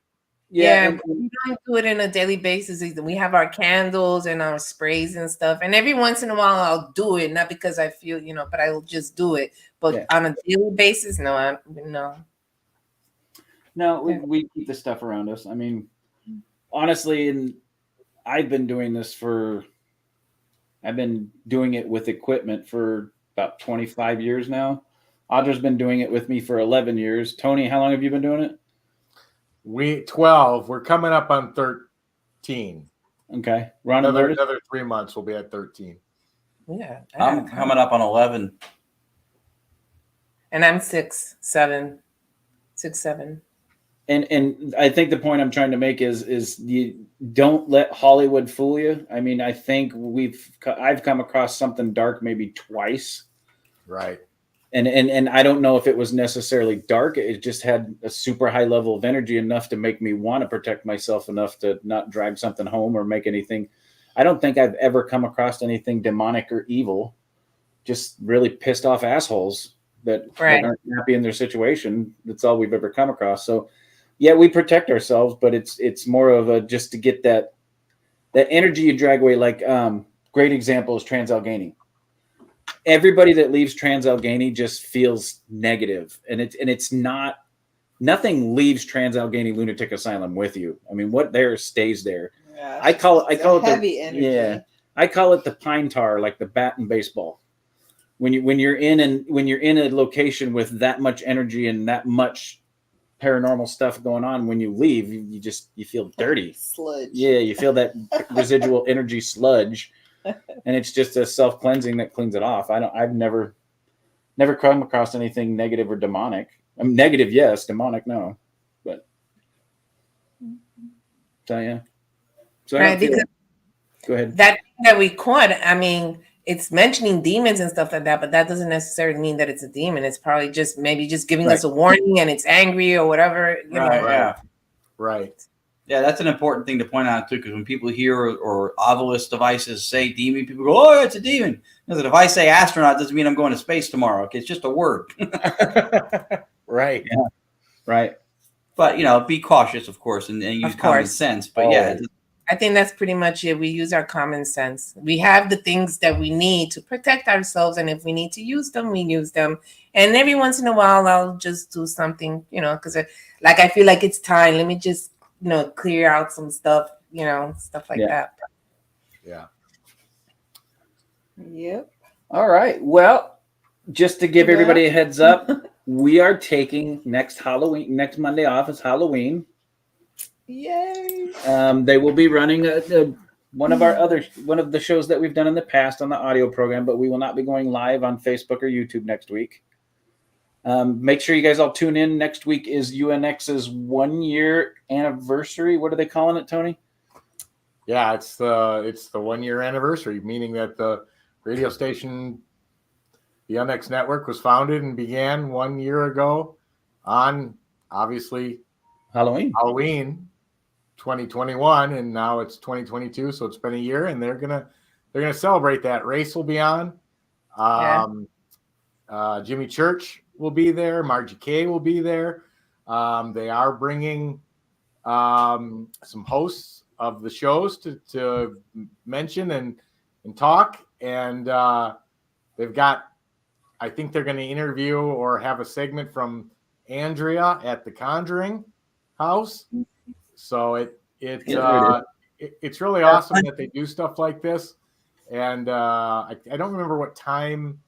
Yeah, we don't do it on a daily basis either. We have our candles and our sprays and stuff, and every once in a while I'll do it, not because I feel, but I will just do it. But on a daily basis, no. We keep the stuff around us. I mean, honestly, and I've been doing it with equipment for about 25 years now. Audra's been doing it with me for 11 years. Tony, how long have you been doing it? 12. We're coming up on 13. Okay. Another 3 months, we'll be at 13. Yeah. I'm coming up on 11. And I'm 6, 7. And I think the point I'm trying to make is you don't let Hollywood fool you. I mean, I think I've come across something dark maybe twice. Right. And I don't know if it was necessarily dark. It just had a super high level of energy enough to make me want to protect myself enough to not drag something home or make anything. I don't think I've ever come across anything demonic or evil, just really pissed off assholes that aren't happy in their situation. That's all we've ever come across. So yeah, we protect ourselves, but it's more of a just to get that energy you drag away. Like great example is Trans-Allegheny. Everybody that leaves Trans-Allegheny just feels negative, and it's not. Nothing leaves Trans-Allegheny Lunatic Asylum with you. I mean, what there stays there. Yeah, I call it heavy energy. Yeah, I call it the pine tar, like the bat in baseball. When you're in a location with that much energy and that much paranormal stuff going on, when you leave, you feel dirty. Sludge. Yeah, you feel that residual energy sludge, and it's just a self-cleansing that cleans it off. I've never come across anything negative or demonic. I mean, negative, yes. Demonic, no. But so yeah. So Right, because go ahead. that thing that we caught, I mean, it's mentioning demons and stuff like that, but that doesn't necessarily mean that it's a demon. It's probably just giving us a warning, and it's angry or whatever. You know? Yeah. Right. Yeah, that's an important thing to point out too, because when people hear or Ovilus devices say demon, people go, "Oh, it's a demon." Because if I say astronaut, doesn't mean I'm going to space tomorrow. Okay, it's just a word. Right. Yeah. Right. But be cautious, of course, and use common sense. But yeah, I think that's pretty much it. We use our common sense. We have the things that we need to protect ourselves, and if we need to use them, we use them. And every once in a while, I'll just do something, because I feel like it's time. Let me just clear out some stuff, stuff like that. Yeah. Yep. All right. Well, just to give everybody a heads up, we are taking next Monday off is Halloween. Yay. They will be running one of the shows that we've done in the past on the audio program, but we will not be going live on Facebook or YouTube next week. Make sure you guys all tune in. Next week is UNX's 1-year anniversary. What are they calling it, Tony? Yeah, it's the 1-year anniversary, meaning that the radio station, the UNX network, was founded and began 1 year ago on obviously Halloween 2021, and now it's 2022, so it's been a year, and they're gonna celebrate that. Race will be on. Jimmy Church will be there. Margie Kay will be there. They are bringing some hosts of the shows to mention and talk, and they've got, I think they're going to interview or have a segment from Andrea at the Conjuring house. So it's really awesome that they do stuff like this. And I don't remember what time,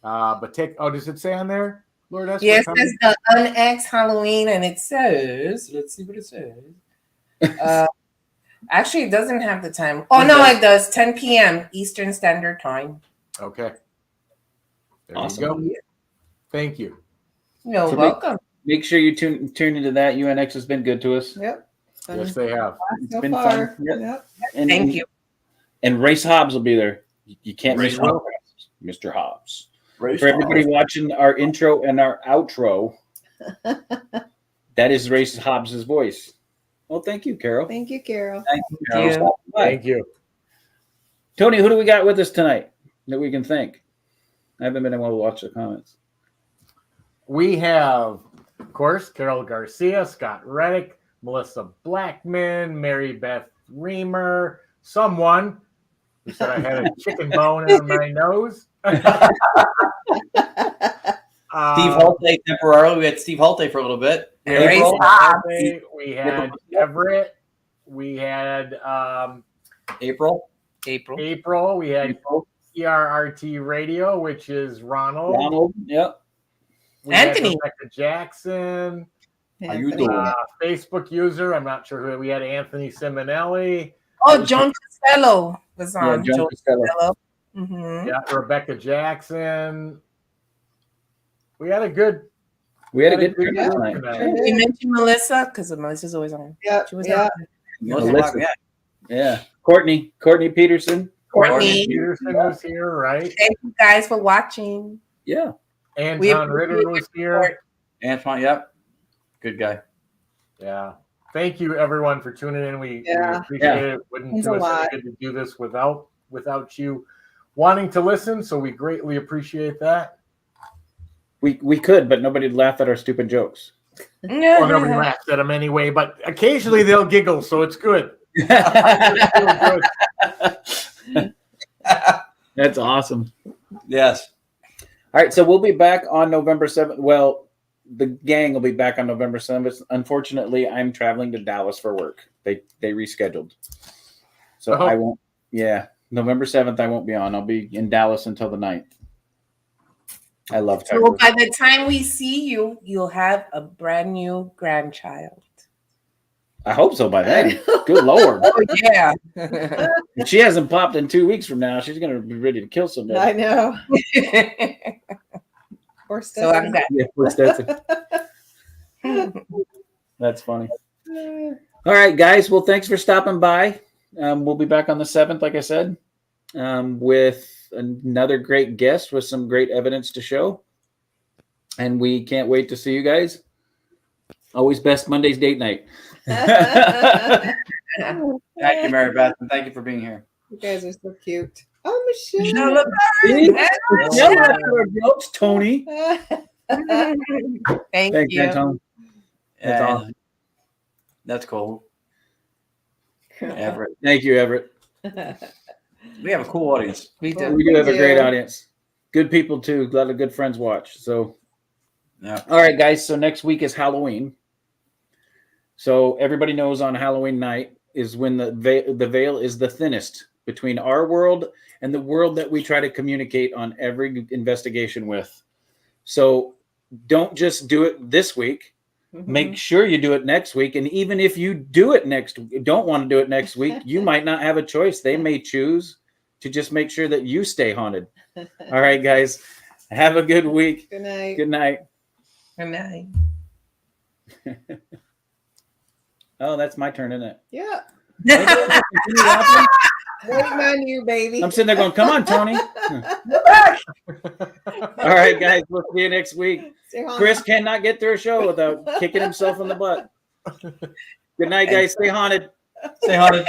but does it say on there, Lord? Yes, it's the UNX Halloween, and it says, let's see what it says. Actually, it doesn't have the time. Oh, no, it does. 10 p.m. Eastern Standard Time. Okay. There awesome. You go. Thank you. You're welcome. Make sure you tune into that. UNX has been good to us. Yep. Yes, they have. It's been fun. Yep. And, thank you. And Race Hobbs will be there. You can't miss Mr. Hobbs. For everybody watching our intro and our outro, that is Race Hobbs' voice. Well, thank you, Carol. Thank you, Carol. Thank you, Carol. Thank you. Tony, who do we got with us tonight that we can thank? I haven't been able to watch the comments. We have, of course, Carol Garcia, Scott Reddick, Melissa Blackman, Mary Beth Reamer, someone who said I had a chicken bone in my nose. Steve Holte temporarily. We had Steve Holte for a little bit. We had Everett. We had April. We had ERRT Radio, which is Ronald. Yep. Anthony. Rebecca Jackson. How you doing? Facebook user. I'm not sure who we had. Anthony Simonelli. Oh, John Costello was on. Yeah, John Costello. Mm-hmm. Yeah, Rebecca Jackson. We had a good group tonight. You mentioned Melissa because Melissa's always on. Yeah, she was yeah. Melissa. Yeah. Courtney Peterson. Courtney Peterson was here, right? Thank you guys for watching. Yeah. Anton Ritter was here. Antoine, yep. Good guy. Yeah. Thank you, everyone, for tuning in. We appreciate it. Wouldn't do us any good to do this without you wanting to listen, so we greatly appreciate that. We could, but nobody'd laugh at our stupid jokes. Well, nobody laughs at them anyway, but occasionally they'll giggle, so it's good. That's awesome. Yes. All right, so we'll be back on November 7th. Well, the gang will be back on November 7th. Unfortunately, I'm traveling to Dallas for work. They rescheduled. So I won't. Yeah, November 7th, I won't be on. I'll be in Dallas until the 9th. I love So Texas. by the time we see you, you'll have a brand new grandchild. I hope so by then. Good Lord. Oh, yeah. If she hasn't popped in 2 weeks from now, she's going to be ready to kill somebody. I know. Or So I'm glad. Yeah, poor Stetson. That's funny. All right, guys. Well, thanks for stopping by. We'll be back on the 7th, like I said, with another great guest with some great evidence to show. And we can't wait to see you guys. Always best Monday's date night. Thank you, Mary Beth, and thank you for being here. You guys are so cute. Oh, Michelle. Jokes, Tony. Thank Thanks, you. Anton. That's Yeah, awesome. That's cool. Everett. Thank you, Everett. We have a cool audience. We do. We do have a great audience. Good people too. A lot of good friends watch. So, yeah. All right, guys. So next week is Halloween. So everybody knows on Halloween night is when the veil is the thinnest between our world and the world that we try to communicate on every investigation with. So don't just do it this week. Make sure you do it next week. And even if you don't want to do it next week, you might not have a choice. They may choose to just make sure that you stay haunted. All right, guys. Have a good week. Good night. Good night. Good night. Oh, that's my turn, isn't it? Yeah. Continue Waiting on you, baby. I'm sitting there going, come on, Tony. All right, guys. We'll see you next week. Stay haunted. Chris cannot get through a show without kicking himself in the butt. Good night, guys. Stay haunted. Stay haunted.